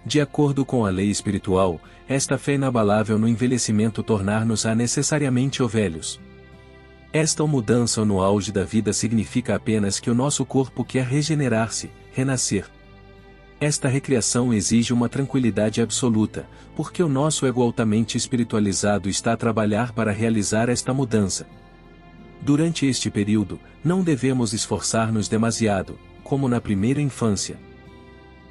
Speaker 1: De acordo com a lei espiritual, esta fé inabalável no envelhecimento tornar-nos-á necessariamente velhos. Esta mudança no auge da vida significa apenas que o nosso corpo quer regenerar-se, renascer. Esta recriação exige uma tranquilidade absoluta, porque o nosso ego altamente espiritualizado está a trabalhar para realizar esta mudança. Durante este período, não devemos esforçar-nos demasiado, como na primeira infância.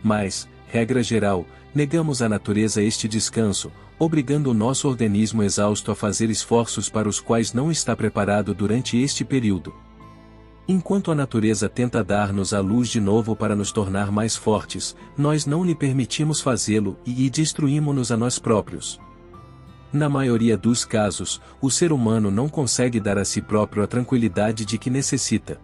Speaker 1: Mas, regra geral, negamos à natureza este descanso, obrigando o nosso organismo exausto a fazer esforços para os quais não está preparado durante este período. Enquanto a natureza tenta dar-nos a luz de novo para nos tornar mais fortes, nós não lhe permitimos fazê-lo e destruímos-nos a nós próprios. Na maioria dos casos, o ser humano não consegue dar a si próprio a tranquilidade de que necessita.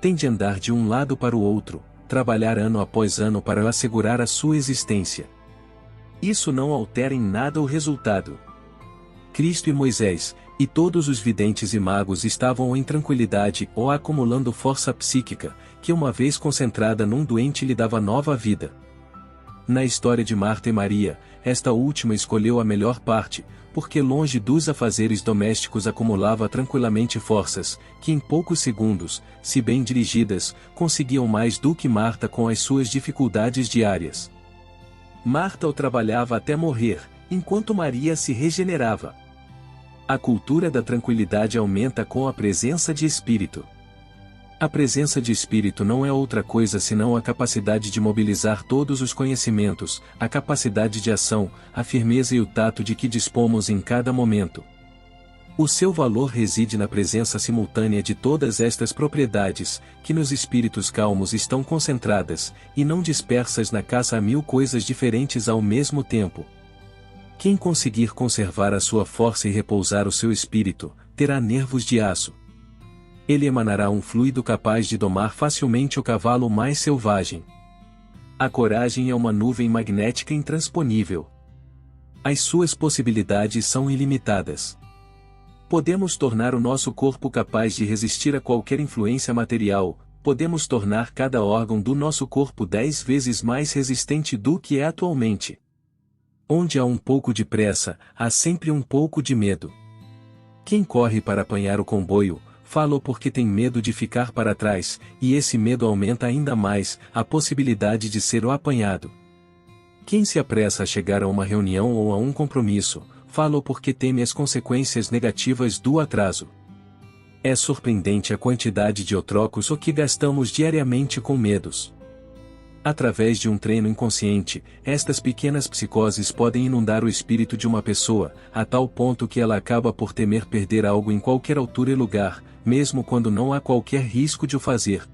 Speaker 1: Tem de andar de um lado para o outro, trabalhar ano após ano para assegurar a sua existência. Isso não altera em nada o resultado. Cristo e Moisés, e todos os videntes e magos estavam em tranquilidade ou acumulando força psíquica, que uma vez concentrada num doente lhe dava nova vida. Na história de Marta e Maria, esta última escolheu a melhor parte, porque longe dos afazeres domésticos acumulava tranquilamente forças, que em poucos segundos, se bem dirigidas, conseguiam mais do que Marta com as suas dificuldades diárias. Marta o trabalhava até morrer, enquanto Maria se regenerava. A cultura da tranquilidade aumenta com a presença de espírito. A presença de espírito não é outra coisa senão a capacidade de mobilizar todos os conhecimentos, a capacidade de ação, a firmeza e o tato de que dispomos em cada momento. O seu valor reside na presença simultânea de todas estas propriedades, que nos espíritos calmos estão concentradas, e não dispersas na caça a mil coisas diferentes ao mesmo tempo. Quem conseguir conservar a sua força e repousar o seu espírito, terá nervos de aço. Ele emanará um fluido capaz de domar facilmente o cavalo mais selvagem. A coragem é uma nuvem magnética intransponível. As suas possibilidades são ilimitadas. Podemos tornar o nosso corpo capaz de resistir a qualquer influência material, podemos tornar cada órgão do nosso corpo 10 vezes mais resistente do que é atualmente. Onde há um pouco de pressa, há sempre um pouco de medo. Quem corre para apanhar o comboio, fala porque tem medo de ficar para trás, e esse medo aumenta ainda mais a possibilidade de ser o apanhado. Quem se apressa a chegar a uma reunião ou a um compromisso, fala porque teme as consequências negativas do atraso. É surpreendente a quantidade de trocos que gastamos diariamente com medos. Através de um treino inconsciente, estas pequenas psicoses podem inundar o espírito de uma pessoa, a tal ponto que ela acaba por temer perder algo em qualquer altura e lugar, mesmo quando não há qualquer risco de o fazer.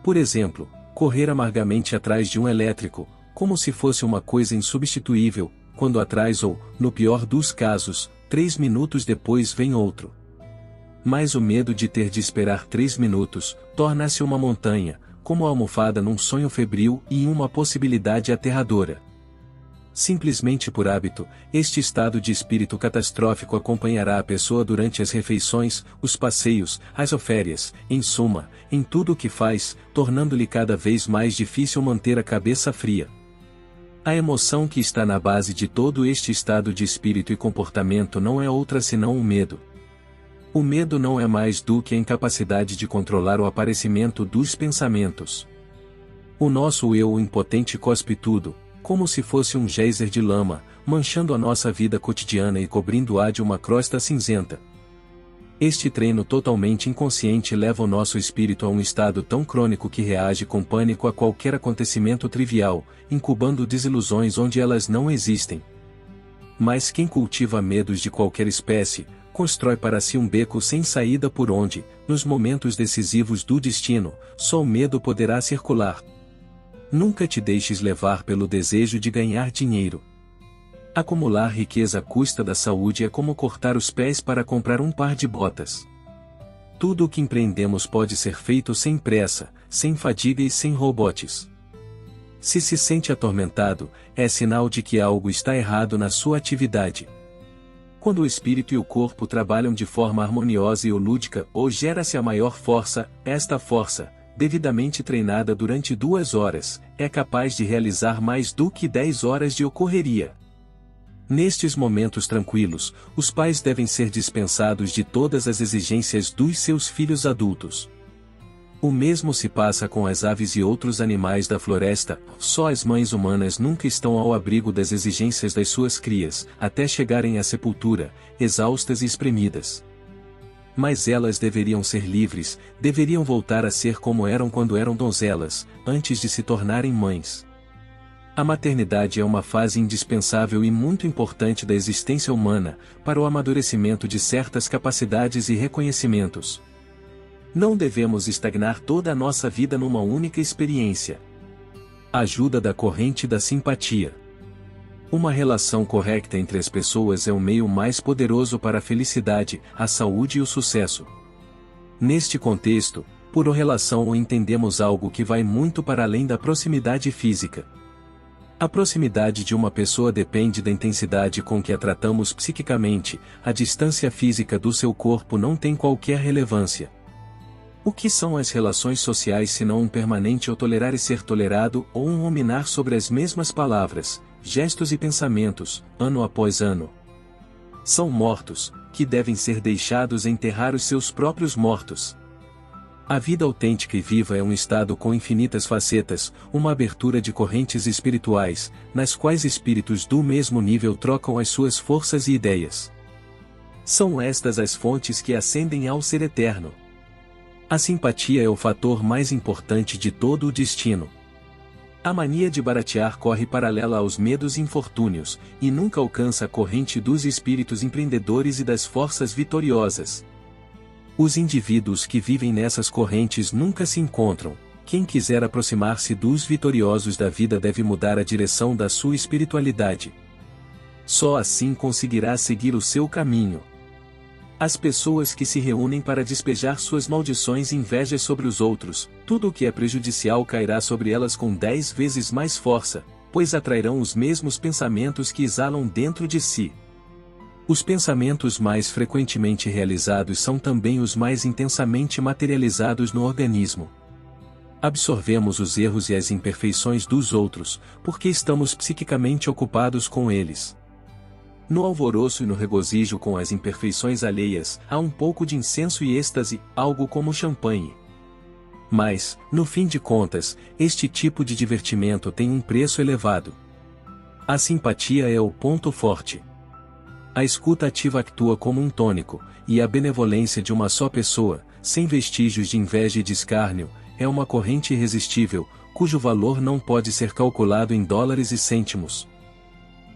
Speaker 1: Por exemplo, correr amargamente atrás de um elétrico, como se fosse uma coisa insubstituível, quando atrás ou, no pior dos casos, 3 minutos depois vem outro. Mas o medo de ter de esperar 3 minutos, torna-se uma montanha, como a almofada num sonho febril e uma possibilidade aterradora. Simplesmente por hábito, este estado de espírito catastrófico acompanhará a pessoa durante as refeições, os passeios, as férias, em suma, em tudo o que faz, tornando-lhe cada vez mais difícil manter a cabeça fria. A emoção que está na base de todo este estado de espírito e comportamento não é outra senão o medo. O medo não é mais do que a incapacidade de controlar o aparecimento dos pensamentos. O nosso eu impotente cospe tudo, como se fosse um geyser de lama, manchando a nossa vida cotidiana e cobrindo-a de uma crosta cinzenta. Este treino totalmente inconsciente leva o nosso espírito a um estado tão crônico que reage com pânico a qualquer acontecimento trivial, incubando desilusões onde elas não existem. Mas quem cultiva medos de qualquer espécie, constrói para si um beco sem saída por onde, nos momentos decisivos do destino, só o medo poderá circular. Nunca te deixes levar pelo desejo de ganhar dinheiro. Acumular riqueza à custa da saúde é como cortar os pés para comprar um par de botas. Tudo o que empreendemos pode ser feito sem pressa, sem fadiga e sem robotes. Se se sente atormentado, é sinal de que algo está errado na sua atividade. Quando o espírito e o corpo trabalham de forma harmoniosa e lúdica, ou gera-se a maior força, esta força, devidamente treinada durante 2 horas, é capaz de realizar mais do que 10 horas de ocorreria. Nestes momentos tranquilos, os pais devem ser dispensados de todas as exigências dos seus filhos adultos. O mesmo se passa com as aves e outros animais da floresta, só as mães humanas nunca estão ao abrigo das exigências das suas crias, até chegarem à sepultura, exaustas e espremidas. Mas elas deveriam ser livres, deveriam voltar a ser como eram quando eram donzelas, antes de se tornarem mães. A maternidade é uma fase indispensável e muito importante da existência humana, para o amadurecimento de certas capacidades e reconhecimentos. Não devemos estagnar toda a nossa vida numa única experiência. Ajuda da corrente da simpatia. Uma relação correta entre as pessoas é o meio mais poderoso para a felicidade, a saúde e o sucesso. Neste contexto, por relação entendemos algo que vai muito para além da proximidade física. A proximidade de uma pessoa depende da intensidade com que a tratamos psiquicamente, a distância física do seu corpo não tem qualquer relevância. O que são as relações sociais senão um permanente ou tolerar e ser tolerado ou um ruminar sobre as mesmas palavras, gestos e pensamentos, ano após ano? São mortos, que devem ser deixados enterrar os seus próprios mortos. A vida autêntica e viva é um estado com infinitas facetas, uma abertura de correntes espirituais, nas quais espíritos do mesmo nível trocam as suas forças e ideias. São estas as fontes que ascendem ao ser eterno. A simpatia é o fator mais importante de todo o destino. A mania de baratear corre paralela aos medos e infortúnios, e nunca alcança a corrente dos espíritos empreendedores e das forças vitoriosas. Os indivíduos que vivem nessas correntes nunca se encontram. Quem quiser aproximar-se dos vitoriosos da vida deve mudar a direção da sua espiritualidade. Só assim conseguirá seguir o seu caminho. As pessoas que se reúnem para despejar suas maldições e invejas sobre os outros, tudo o que é prejudicial cairá sobre elas com 10 vezes mais força, pois atrairão os mesmos pensamentos que exalam dentro de si. Os pensamentos mais frequentemente realizados são também os mais intensamente materializados no organismo. Absorvemos os erros e as imperfeições dos outros, porque estamos psiquicamente ocupados com eles. No alvoroço e no regozijo com as imperfeições alheias, há um pouco de incenso e êxtase, algo como champanhe. Mas, no fim de contas, este tipo de divertimento tem um preço elevado. A simpatia é o ponto forte. A escuta ativa atua como um tônico, e a benevolência de uma só pessoa, sem vestígios de inveja e de escárnio, é uma corrente irresistível, cujo valor não pode ser calculado em dólares e cêntimos.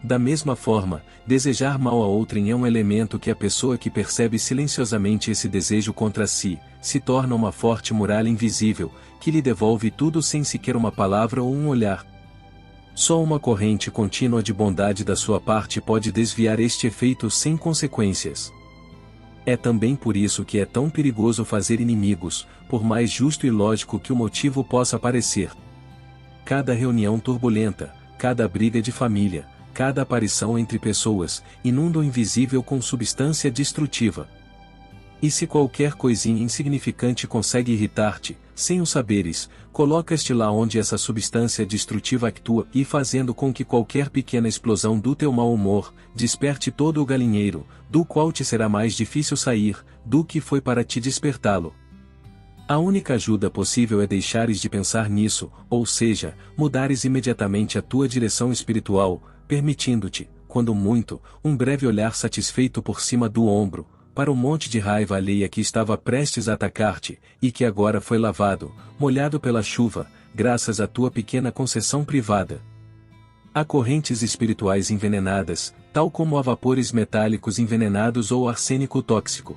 Speaker 1: Da mesma forma, desejar mal a outrem é um elemento que a pessoa que percebe silenciosamente esse desejo contra si, se torna uma forte muralha invisível, que lhe devolve tudo sem sequer uma palavra ou um olhar. Só uma corrente contínua de bondade da sua parte pode desviar este efeito sem consequências. É também por isso que é tão perigoso fazer inimigos, por mais justo e lógico que o motivo possa parecer. Cada reunião turbulenta, cada briga de família, cada aparição entre pessoas, inunda o invisível com substância destrutiva. E se qualquer coisinha insignificante consegue irritar-te, sem o saberes, colocas-te lá onde essa substância destrutiva atua e fazendo com que qualquer pequena explosão do teu mau humor, desperte todo o galinheiro, do qual te será mais difícil sair, do que foi para te despertá-lo. A única ajuda possível é deixares de pensar nisso, ou seja, mudares imediatamente a tua direção espiritual, permitindo-te, quando muito, um breve olhar satisfeito por cima do ombro, para o monte de raiva alheia que estava prestes a atacar-te, e que agora foi lavado, molhado pela chuva, graças à tua pequena concessão privada. Há correntes espirituais envenenadas, tal como há vapores metálicos envenenados ou arsênico tóxico.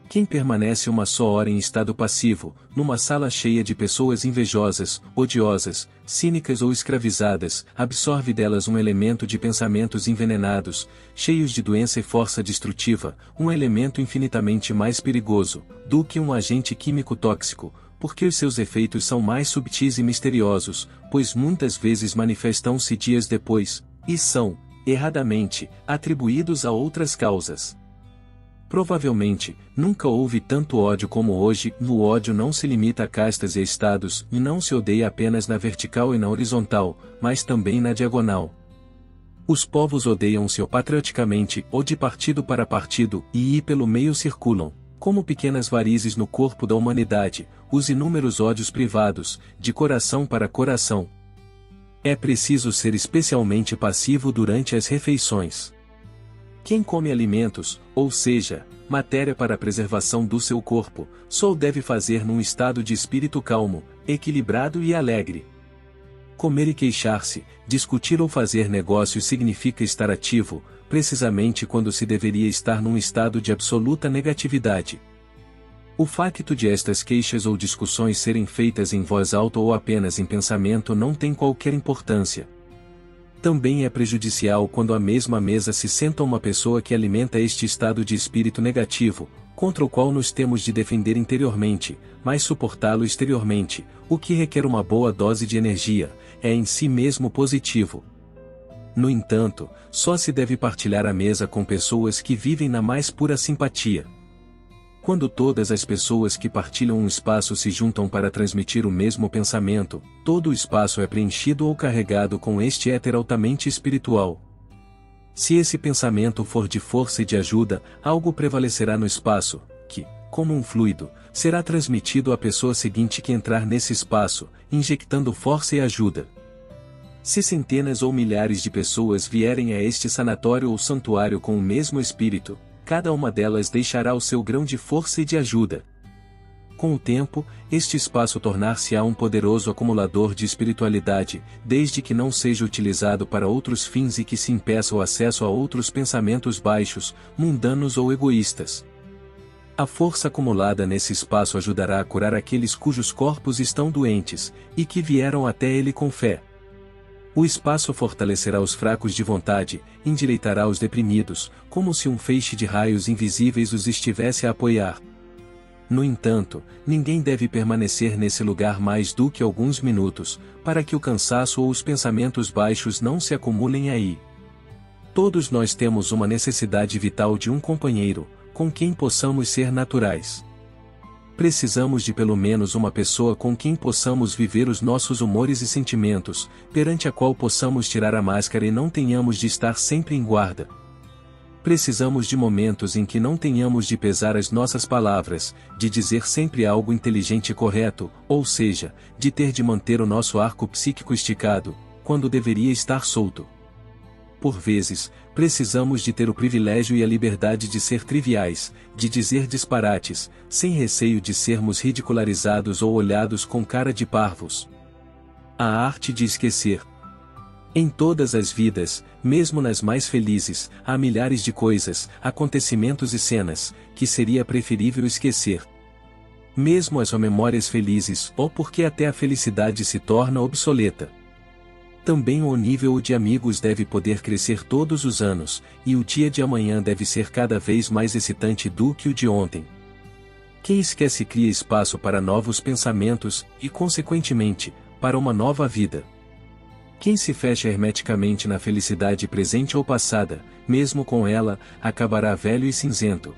Speaker 1: Quem permanece uma só hora em estado passivo, numa sala cheia de pessoas invejosas, odiosas, cínicas ou escravizadas, absorve delas um elemento de pensamentos envenenados, cheios de doença e força destrutiva, um elemento infinitamente mais perigoso do que um agente químico tóxico, porque os seus efeitos são mais subtis e misteriosos, pois muitas vezes manifestam-se dias depois, e são, erradamente, atribuídos a outras causas. Provavelmente, nunca houve tanto ódio como hoje. O ódio não se limita a castas e estados, e não se odeia apenas na vertical e na horizontal, mas também na diagonal. Os povos odeiam-se ou patrioticamente, ou de partido para partido, e pelo meio circulam, como pequenas varizes no corpo da humanidade, os inúmeros ódios privados, de coração para coração. É preciso ser especialmente passivo durante as refeições. Quem come alimentos, ou seja, matéria para a preservação do seu corpo, só o deve fazer num estado de espírito calmo, equilibrado e alegre. Comer e queixar-se, discutir ou fazer negócios significa estar ativo, precisamente quando se deveria estar num estado de absoluta negatividade. O facto de estas queixas ou discussões serem feitas em voz alta ou apenas em pensamento não tem qualquer importância. Também é prejudicial quando à mesma mesa se senta uma pessoa que alimenta este estado de espírito negativo, contra o qual nos temos de defender interiormente, mas suportá-lo exteriormente, o que requer uma boa dose de energia, é em si mesmo positivo. No entanto, só se deve partilhar a mesa com pessoas que vivem na mais pura simpatia. Quando todas as pessoas que partilham um espaço se juntam para transmitir o mesmo pensamento, todo o espaço é preenchido ou carregado com este éter altamente espiritual. Se esse pensamento for de força e de ajuda, algo prevalecerá no espaço, que, como um fluido, será transmitido à pessoa seguinte que entrar nesse espaço, injectando força e ajuda. Se centenas ou milhares de pessoas vierem a este sanatório ou santuário com o mesmo espírito, cada uma delas deixará o seu grão de força e de ajuda. Com o tempo, este espaço tornar-se-á um poderoso acumulador de espiritualidade, desde que não seja utilizado para outros fins e que se impeça o acesso a outros pensamentos baixos, mundanos ou egoístas. A força acumulada nesse espaço ajudará a curar aqueles cujos corpos estão doentes, e que vieram até ele com fé. O espaço fortalecerá os fracos de vontade, endireitará os deprimidos, como se um feixe de raios invisíveis os estivesse a apoiar. No entanto, ninguém deve permanecer nesse lugar mais do que alguns minutos, para que o cansaço ou os pensamentos baixos não se acumulem aí. Todos nós temos uma necessidade vital de um companheiro, com quem possamos ser naturais. Precisamos de pelo menos uma pessoa com quem possamos viver os nossos humores e sentimentos, perante a qual possamos tirar a máscara e não tenhamos de estar sempre em guarda. Precisamos de momentos em que não tenhamos de pesar as nossas palavras, de dizer sempre algo inteligente e correto, ou seja, de ter de manter o nosso arco psíquico esticado, quando deveria estar solto. Por vezes, precisamos de ter o privilégio e a liberdade de ser triviais, de dizer disparates, sem receio de sermos ridicularizados ou olhados com cara de parvos. A arte de esquecer. Em todas as vidas, mesmo nas mais felizes, há milhares de coisas, acontecimentos e cenas, que seria preferível esquecer. Mesmo as memórias felizes, ou porque até a felicidade se torna obsoleta. Também o nível de amigos deve poder crescer todos os anos, e o dia de amanhã deve ser cada vez mais excitante do que o de ontem. Quem esquece cria espaço para novos pensamentos, e consequentemente, para uma nova vida. Quem se fecha hermeticamente na felicidade presente ou passada, mesmo com ela, acabará velho e cinzento.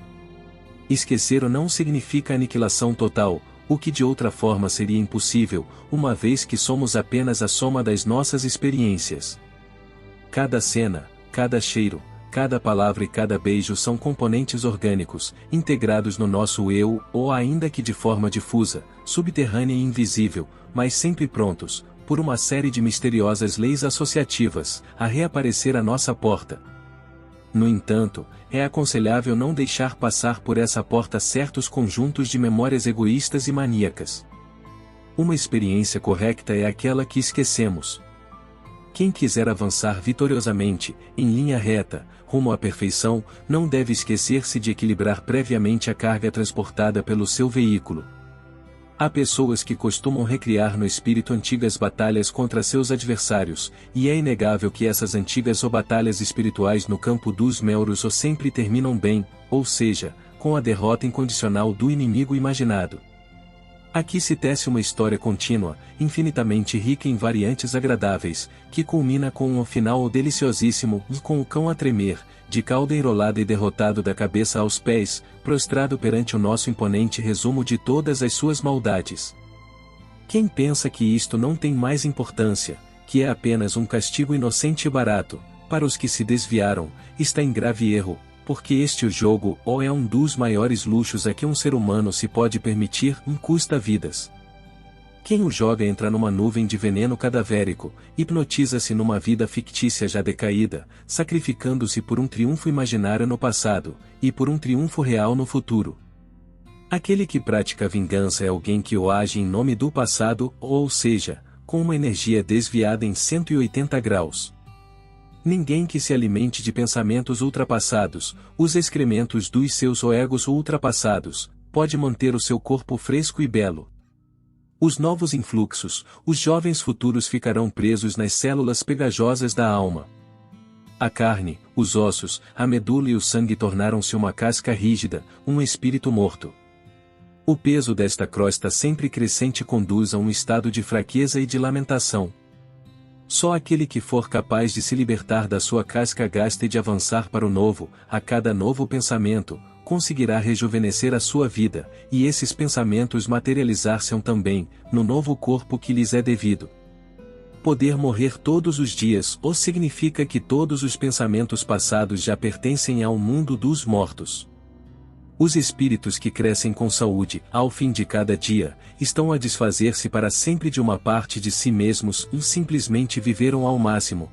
Speaker 1: Esquecer não significa aniquilação total, o que de outra forma seria impossível, uma vez que somos apenas a soma das nossas experiências. Cada cena, cada cheiro, cada palavra e cada beijo são componentes orgânicos, integrados no nosso eu, ou ainda que de forma difusa, subterrânea e invisível, mas sempre prontos, por uma série de misteriosas leis associativas, a reaparecer à nossa porta. No entanto, é aconselhável não deixar passar por essa porta certos conjuntos de memórias egoístas e maníacas. Uma experiência correta é aquela que esquecemos. Quem quiser avançar vitoriosamente, em linha reta, rumo à perfeição, não deve esquecer-se de equilibrar previamente a carga transportada pelo seu veículo. Há pessoas que costumam recriar no espírito antigas batalhas contra seus adversários, e é inegável que essas antigas ou batalhas espirituais no campo dos Melrus ou sempre terminam bem, ou seja, com a derrota incondicional do inimigo imaginado. Aqui se tece uma história contínua, infinitamente rica em variantes agradáveis, que culmina com um final deliciosíssimo, com o cão a tremer, de cauda enrolada e derrotado da cabeça aos pés, prostrado perante o nosso imponente resumo de todas as suas maldades. Quem pensa que isto não tem mais importância, que é apenas um castigo inocente e barato, para os que se desviaram, está em grave erro, porque este jogo ou é um dos maiores luxos a que um ser humano se pode permitir, custa vidas. Quem o joga entra numa nuvem de veneno cadavérico, hipnotiza-se numa vida fictícia já decaída, sacrificando-se por um triunfo imaginário no passado, e por um triunfo real no futuro. Aquele que pratica a vingança é alguém que o age em nome do passado, ou seja, com uma energia desviada em 180 graus. Ninguém que se alimente de pensamentos ultrapassados, os excrementos dos seus egos ultrapassados, pode manter o seu corpo fresco e belo. Os novos influxos, os jovens futuros ficarão presos nas células pegajosas da alma. A carne, os ossos, a medula e o sangue tornaram-se uma casca rígida, um espírito morto. O peso desta crosta sempre crescente conduz a um estado de fraqueza e de lamentação. Só aquele que for capaz de se libertar da sua casca gasta e de avançar para o novo, a cada novo pensamento, conseguirá rejuvenescer a sua vida, e esses pensamentos materializar-se-ão também, no novo corpo que lhes é devido. Poder morrer todos os dias ou significa que todos os pensamentos passados já pertencem ao mundo dos mortos. Os espíritos que crescem com saúde, ao fim de cada dia, estão a desfazer-se para sempre de uma parte de si mesmos e simplesmente viveram ao máximo.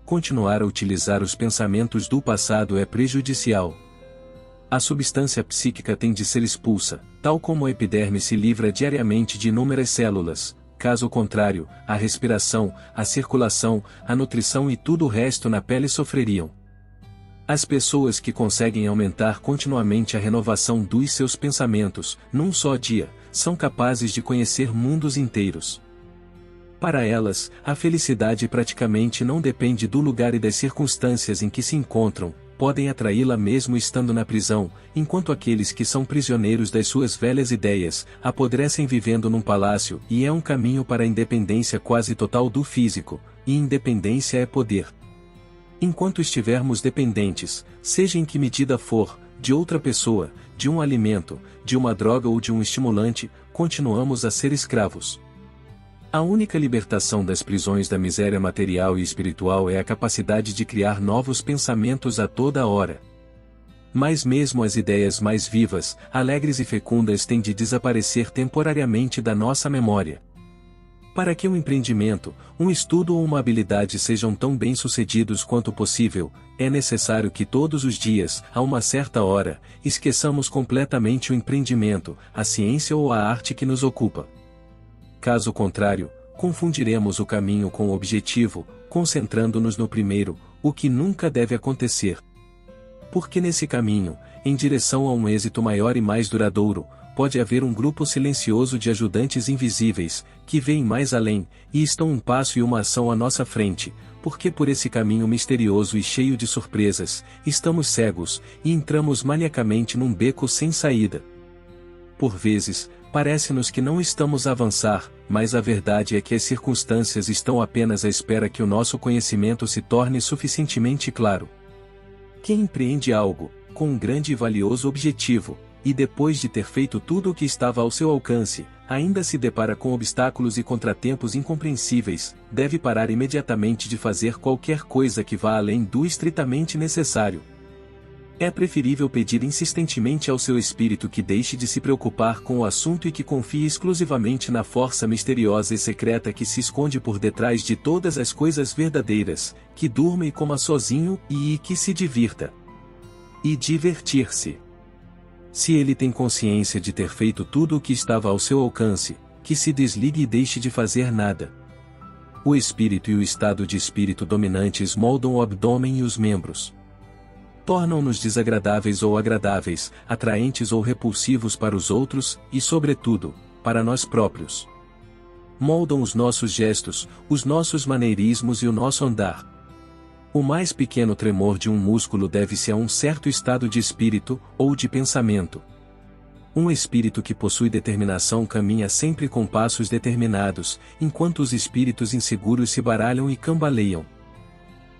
Speaker 1: Continuar a utilizar os pensamentos do passado é prejudicial. A substância psíquica tem de ser expulsa, tal como a epiderme se livra diariamente de inúmeras células, caso contrário, a respiração, a circulação, a nutrição e tudo o resto na pele sofreriam. As pessoas que conseguem aumentar continuamente a renovação dos seus pensamentos, num só dia, são capazes de conhecer mundos inteiros. Para elas, a felicidade praticamente não depende do lugar e das circunstâncias em que se encontram, podem atraí-la mesmo estando na prisão, enquanto aqueles que são prisioneiros das suas velhas ideias, apodrecem vivendo num palácio, e é um caminho para a independência quase total do físico, e independência é poder. Enquanto estivermos dependentes, seja em que medida for, de outra pessoa, de um alimento, de uma droga ou de um estimulante, continuamos a ser escravos. A única libertação das prisões da miséria material e espiritual é a capacidade de criar novos pensamentos a toda hora. Mas mesmo as ideias mais vivas, alegres e fecundas têm de desaparecer temporariamente da nossa memória. Para que um empreendimento, um estudo ou uma habilidade sejam tão bem-sucedidos quanto possível, é necessário que todos os dias, a uma certa hora, esqueçamos completamente o empreendimento, a ciência ou a arte que nos ocupa. Caso contrário, confundiremos o caminho com o objetivo, concentrando-nos no primeiro, o que nunca deve acontecer. Porque nesse caminho, em direção a um êxito maior e mais duradouro, pode haver um grupo silencioso de ajudantes invisíveis, que veem mais além, e estão um passo e uma ação à nossa frente, porque por esse caminho misterioso e cheio de surpresas, estamos cegos, e entramos maniacamente num beco sem saída. Por vezes, parece-nos que não estamos a avançar, mas a verdade é que as circunstâncias estão apenas à espera que o nosso conhecimento se torne suficientemente claro. Quem empreende algo, com um grande e valioso objetivo, e depois de ter feito tudo o que estava ao seu alcance, ainda se depara com obstáculos e contratempos incompreensíveis, deve parar imediatamente de fazer qualquer coisa que vá além do estritamente necessário. É preferível pedir insistentemente ao seu espírito que deixe de se preocupar com o assunto e que confie exclusivamente na força misteriosa e secreta que se esconde por detrás de todas as coisas verdadeiras, que durma e coma sozinho e que se divirta. E divertir-se. Se ele tem consciência de ter feito tudo o que estava ao seu alcance, que se desligue e deixe de fazer nada. O espírito e o estado de espírito dominantes moldam o abdômen e os membros. Tornam-nos desagradáveis ou agradáveis, atraentes ou repulsivos para os outros, e sobretudo, para nós próprios. Moldam os nossos gestos, os nossos maneirismos e o nosso andar. O mais pequeno tremor de um músculo deve-se a um certo estado de espírito, ou de pensamento. Um espírito que possui determinação caminha sempre com passos determinados, enquanto os espíritos inseguros se baralham e cambaleiam.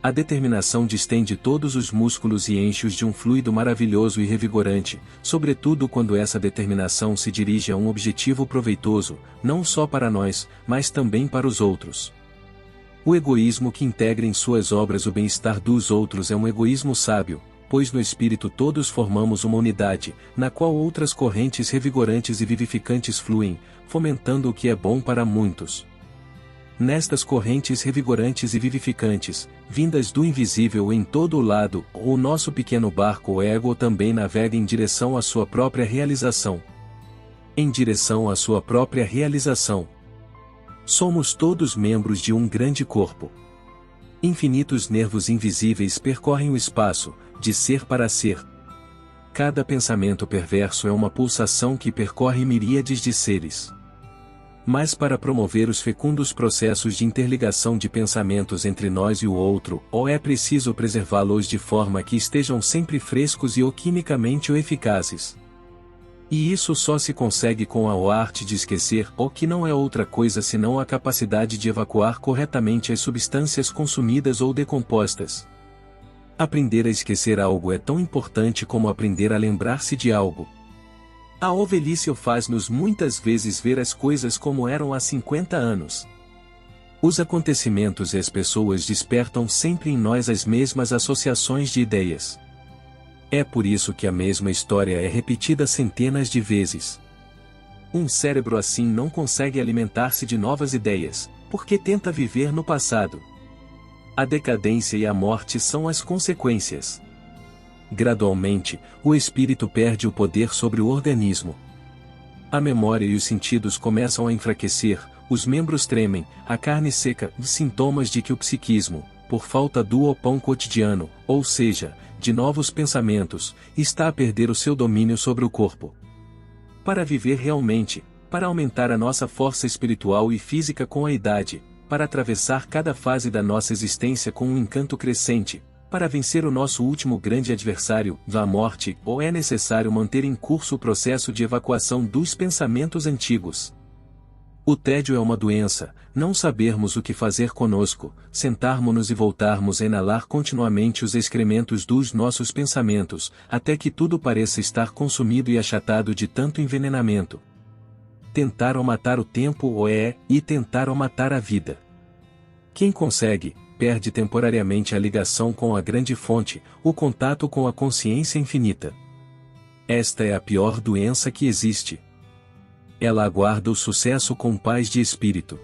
Speaker 1: A determinação distende todos os músculos e enche-os de um fluido maravilhoso e revigorante, sobretudo quando essa determinação se dirige a um objetivo proveitoso, não só para nós, mas também para os outros. O egoísmo que integra em suas obras o bem-estar dos outros é um egoísmo sábio, pois no espírito todos formamos uma unidade, na qual outras correntes revigorantes e vivificantes fluem, fomentando o que é bom para muitos. Nestas correntes revigorantes e vivificantes, vindas do invisível em todo o lado, o nosso pequeno barco ego também navega em direção à sua própria realização. Em direção à sua própria realização. Somos todos membros de um grande corpo. Infinitos nervos invisíveis percorrem o espaço, de ser para ser. Cada pensamento perverso é uma pulsação que percorre miríades de seres. Mas para promover os fecundos processos de interligação de pensamentos entre nós e o outro, é preciso preservá-los de forma que estejam sempre frescos e quimicamente eficazes. E isso só se consegue com a arte de esquecer, que não é outra coisa senão a capacidade de evacuar corretamente as substâncias consumidas ou decompostas. Aprender a esquecer algo é tão importante como aprender a lembrar-se de algo. A velhice faz-nos muitas vezes ver as coisas como eram há 50 anos. Os acontecimentos e as pessoas despertam sempre em nós as mesmas associações de ideias. É por isso que a mesma história é repetida centenas de vezes. Um cérebro assim não consegue alimentar-se de novas ideias, porque tenta viver no passado. A decadência e a morte são as consequências. Gradualmente, o espírito perde o poder sobre o organismo. A memória e os sentidos começam a enfraquecer, os membros tremem, a carne seca, sintomas de que o psiquismo, por falta do pão cotidiano, ou seja, de novos pensamentos, está a perder o seu domínio sobre o corpo. Para viver realmente, para aumentar a nossa força espiritual e física com a idade, para atravessar cada fase da nossa existência com um encanto crescente, para vencer o nosso último grande adversário, a morte, é necessário manter em curso o processo de evacuação dos pensamentos antigos. O tédio é uma doença, não sabermos o que fazer conosco, sentarmos-nos e voltarmos a inalar continuamente os excrementos dos nossos pensamentos, até que tudo pareça estar consumido e achatado de tanto envenenamento. Tentaram matar o tempo e tentaram matar a vida. Quem consegue, perde temporariamente a ligação com a grande fonte, o contato com a consciência infinita. Esta é a pior doença que existe. Ela aguarda o sucesso com paz de espírito.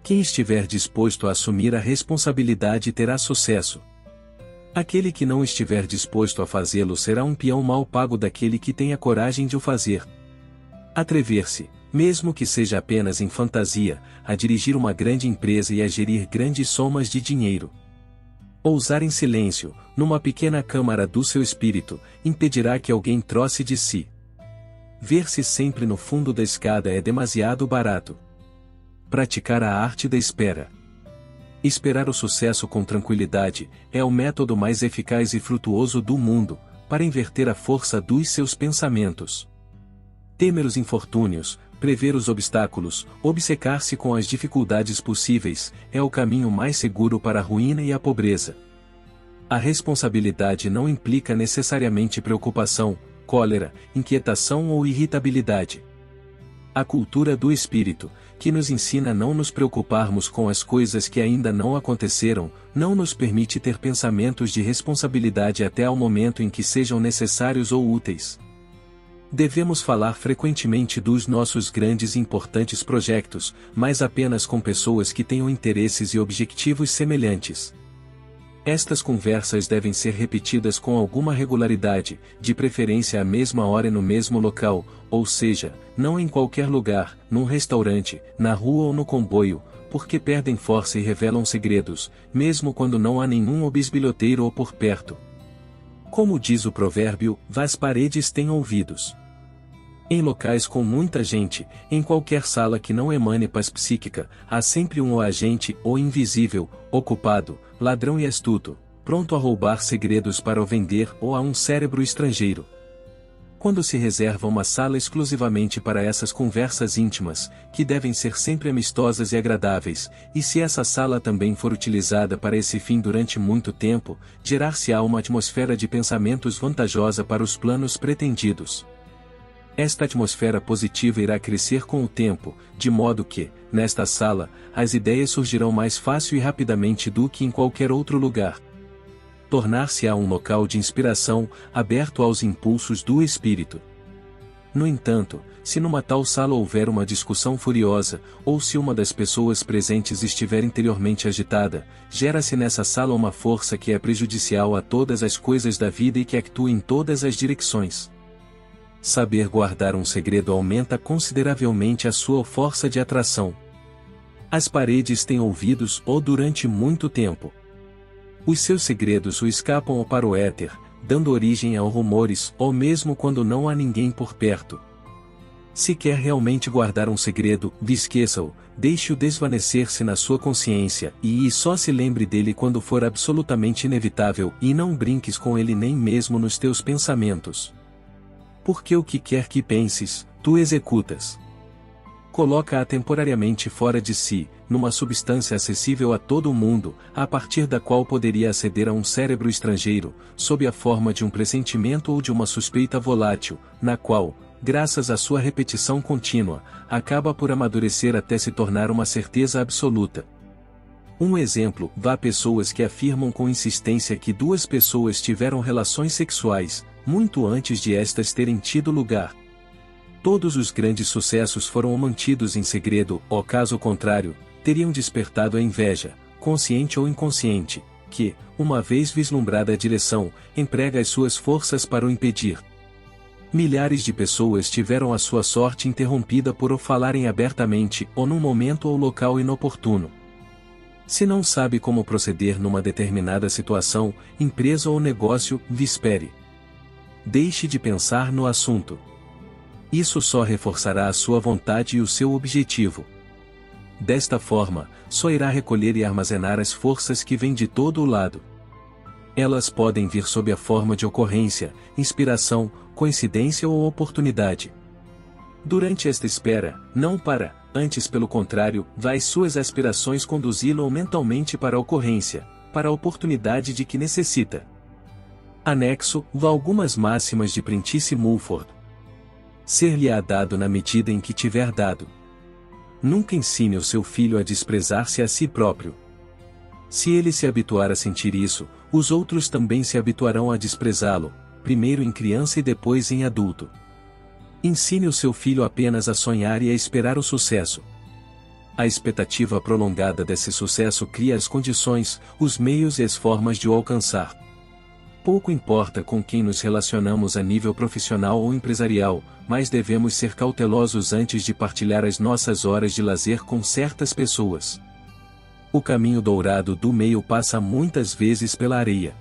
Speaker 1: Quem estiver disposto a assumir a responsabilidade terá sucesso. Aquele que não estiver disposto a fazê-lo será um peão mal pago daquele que tem a coragem de o fazer. Atrever-se, mesmo que seja apenas em fantasia, a dirigir uma grande empresa e a gerir grandes somas de dinheiro. Ousar em silêncio, numa pequena câmara do seu espírito, impedirá que alguém troce de si. Ver-se sempre no fundo da escada é demasiado barato. Praticar a arte da espera. Esperar o sucesso com tranquilidade é o método mais eficaz e frutuoso do mundo, para inverter a força dos seus pensamentos. Temer os infortúnios, prever os obstáculos, obcecar-se com as dificuldades possíveis, é o caminho mais seguro para a ruína e a pobreza. A responsabilidade não implica necessariamente preocupação, cólera, inquietação ou irritabilidade. A cultura do espírito, que nos ensina a não nos preocuparmos com as coisas que ainda não aconteceram, não nos permite ter pensamentos de responsabilidade até ao momento em que sejam necessários ou úteis. Devemos falar frequentemente dos nossos grandes e importantes projetos, mas apenas com pessoas que tenham interesses e objetivos semelhantes. Estas conversas devem ser repetidas com alguma regularidade, de preferência à mesma hora e no mesmo local, ou seja, não em qualquer lugar, num restaurante, na rua ou no comboio, porque perdem força e revelam segredos, mesmo quando não há nenhum bisbilhoteiro ou por perto. Como diz o provérbio, as paredes têm ouvidos. Em locais com muita gente, em qualquer sala que não emane paz psíquica, há sempre um agente ou invisível, ocupado, ladrão e astuto, pronto a roubar segredos para o vender, ou a um cérebro estrangeiro. Quando se reserva uma sala exclusivamente para essas conversas íntimas, que devem ser sempre amistosas e agradáveis, e se essa sala também for utilizada para esse fim durante muito tempo, gerar-se-á uma atmosfera de pensamentos vantajosa para os planos pretendidos. Esta atmosfera positiva irá crescer com o tempo, de modo que, nesta sala, as ideias surgirão mais fácil e rapidamente do que em qualquer outro lugar. Tornar-se-á um local de inspiração, aberto aos impulsos do espírito. No entanto, se numa tal sala houver uma discussão furiosa, ou se uma das pessoas presentes estiver interiormente agitada, gera-se nessa sala uma força que é prejudicial a todas as coisas da vida e que atua em todas as direções. Saber guardar um segredo aumenta consideravelmente a sua força de atração. As paredes têm ouvidos ou durante muito tempo. Os seus segredos o escapam para o éter, dando origem a rumores, ou mesmo quando não há ninguém por perto. Se quer realmente guardar um segredo, esqueça-o, deixe-o desvanecer-se na sua consciência, e só se lembre dele quando for absolutamente inevitável, e não brinques com ele nem mesmo nos teus pensamentos. Porque o que quer que penses, tu executas. Coloca-a temporariamente fora de si, numa substância acessível a todo o mundo, a partir da qual poderia aceder a um cérebro estrangeiro, sob a forma de um pressentimento ou de uma suspeita volátil, na qual, graças à sua repetição contínua, acaba por amadurecer até se tornar uma certeza absoluta. Um exemplo: há pessoas que afirmam com insistência que duas pessoas tiveram relações sexuais, muito antes de estas terem tido lugar. Todos os grandes sucessos foram mantidos em segredo, ou caso contrário, teriam despertado a inveja, consciente ou inconsciente, que, uma vez vislumbrada a direção, emprega as suas forças para o impedir. Milhares de pessoas tiveram a sua sorte interrompida por o falarem abertamente, ou num momento ou local inoportuno. Se não sabe como proceder numa determinada situação, empresa ou negócio, espere. Deixe de pensar no assunto. Isso só reforçará a sua vontade e o seu objetivo. Desta forma, só irá recolher e armazenar as forças que vêm de todo o lado. Elas podem vir sob a forma de ocorrência, inspiração, coincidência ou oportunidade. Durante esta espera, não para, antes pelo contrário, vai suas aspirações conduzi-lo mentalmente para a ocorrência, para a oportunidade de que necessita. Anexo, algumas máximas de Prentice Mulford. Ser-lhe-á dado na medida em que tiver dado. Nunca ensine o seu filho a desprezar-se a si próprio. Se ele se habituar a sentir isso, os outros também se habituarão a desprezá-lo, primeiro em criança e depois em adulto. Ensine o seu filho apenas a sonhar e a esperar o sucesso. A expectativa prolongada desse sucesso cria as condições, os meios e as formas de o alcançar. Pouco importa com quem nos relacionamos a nível profissional ou empresarial, mas devemos ser cautelosos antes de partilhar as nossas horas de lazer com certas pessoas. O caminho dourado do meio passa muitas vezes pela areia.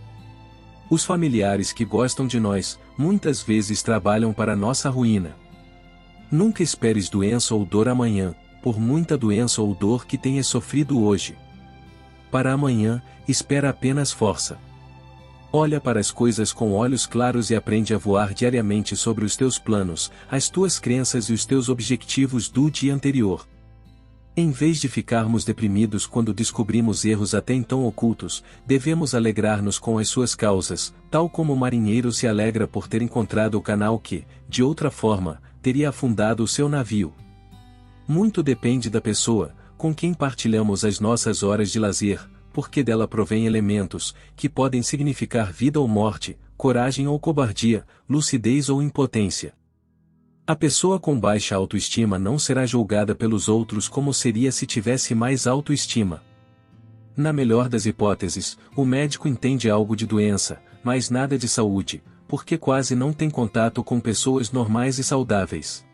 Speaker 1: Os familiares que gostam de nós, muitas vezes trabalham para nossa ruína. Nunca esperes doença ou dor amanhã, por muita doença ou dor que tenhas sofrido hoje. Para amanhã, espera apenas força. Olha para as coisas com olhos claros e aprende a voar diariamente sobre os teus planos, as tuas crenças e os teus objetivos do dia anterior. Em vez de ficarmos deprimidos quando descobrimos erros até então ocultos, devemos alegrar-nos com as suas causas, tal como o marinheiro se alegra por ter encontrado o canal que, de outra forma, teria afundado o seu navio. Muito depende da pessoa, com quem partilhamos as nossas horas de lazer, porque dela provém elementos, que podem significar vida ou morte, coragem ou cobardia, lucidez ou impotência. A pessoa com baixa autoestima não será julgada pelos outros como seria se tivesse mais autoestima. Na melhor das hipóteses, o médico entende algo de doença, mas nada de saúde, porque quase não tem contato com pessoas normais e saudáveis.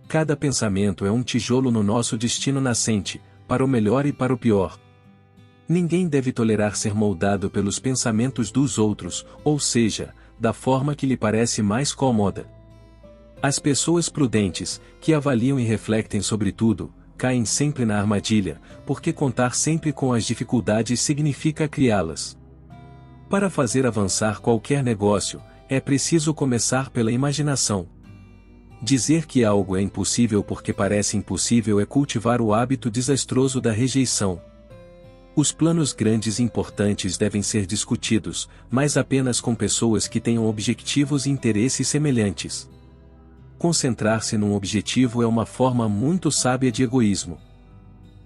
Speaker 1: Cada pensamento é um tijolo no nosso destino nascente, para o melhor e para o pior. Ninguém deve tolerar ser moldado pelos pensamentos dos outros, ou seja, da forma que lhe parece mais cômoda. As pessoas prudentes, que avaliam e refletem sobre tudo, caem sempre na armadilha, porque contar sempre com as dificuldades significa criá-las. Para fazer avançar qualquer negócio, é preciso começar pela imaginação. Dizer que algo é impossível porque parece impossível é cultivar o hábito desastroso da rejeição. Os planos grandes e importantes devem ser discutidos, mas apenas com pessoas que tenham objetivos e interesses semelhantes. Concentrar-se num objetivo é uma forma muito sábia de egoísmo.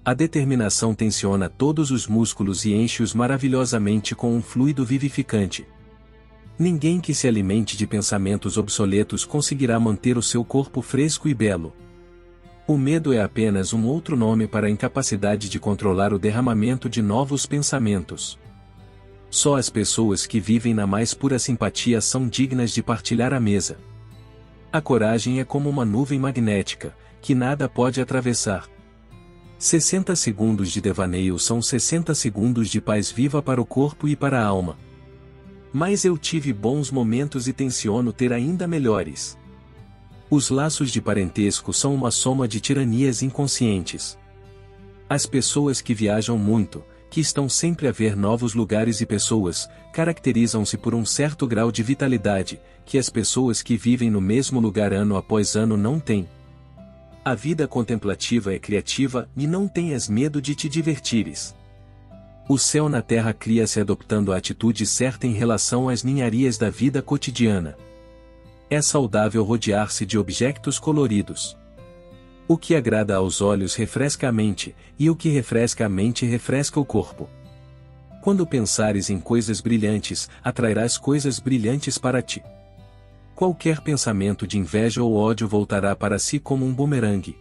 Speaker 1: A determinação tensiona todos os músculos e enche-os maravilhosamente com um fluido vivificante. Ninguém que se alimente de pensamentos obsoletos conseguirá manter o seu corpo fresco e belo. O medo é apenas um outro nome para a incapacidade de controlar o derramamento de novos pensamentos. Só as pessoas que vivem na mais pura simpatia são dignas de partilhar a mesa. A coragem é como uma nuvem magnética, que nada pode atravessar. 60 segundos de devaneio são 60 segundos de paz viva para o corpo e para a alma. Mas eu tive bons momentos e tenciono ter ainda melhores. Os laços de parentesco são uma soma de tiranias inconscientes. As pessoas que viajam muito, que estão sempre a ver novos lugares e pessoas, caracterizam-se por um certo grau de vitalidade, que as pessoas que vivem no mesmo lugar ano após ano não têm. A vida contemplativa é criativa e não tenhas medo de te divertires. O céu na terra cria-se adoptando a atitude certa em relação às ninharias da vida cotidiana. É saudável rodear-se de objetos coloridos. O que agrada aos olhos refresca a mente, e o que refresca a mente refresca o corpo. Quando pensares em coisas brilhantes, atrairás coisas brilhantes para ti. Qualquer pensamento de inveja ou ódio voltará para si como um bumerangue.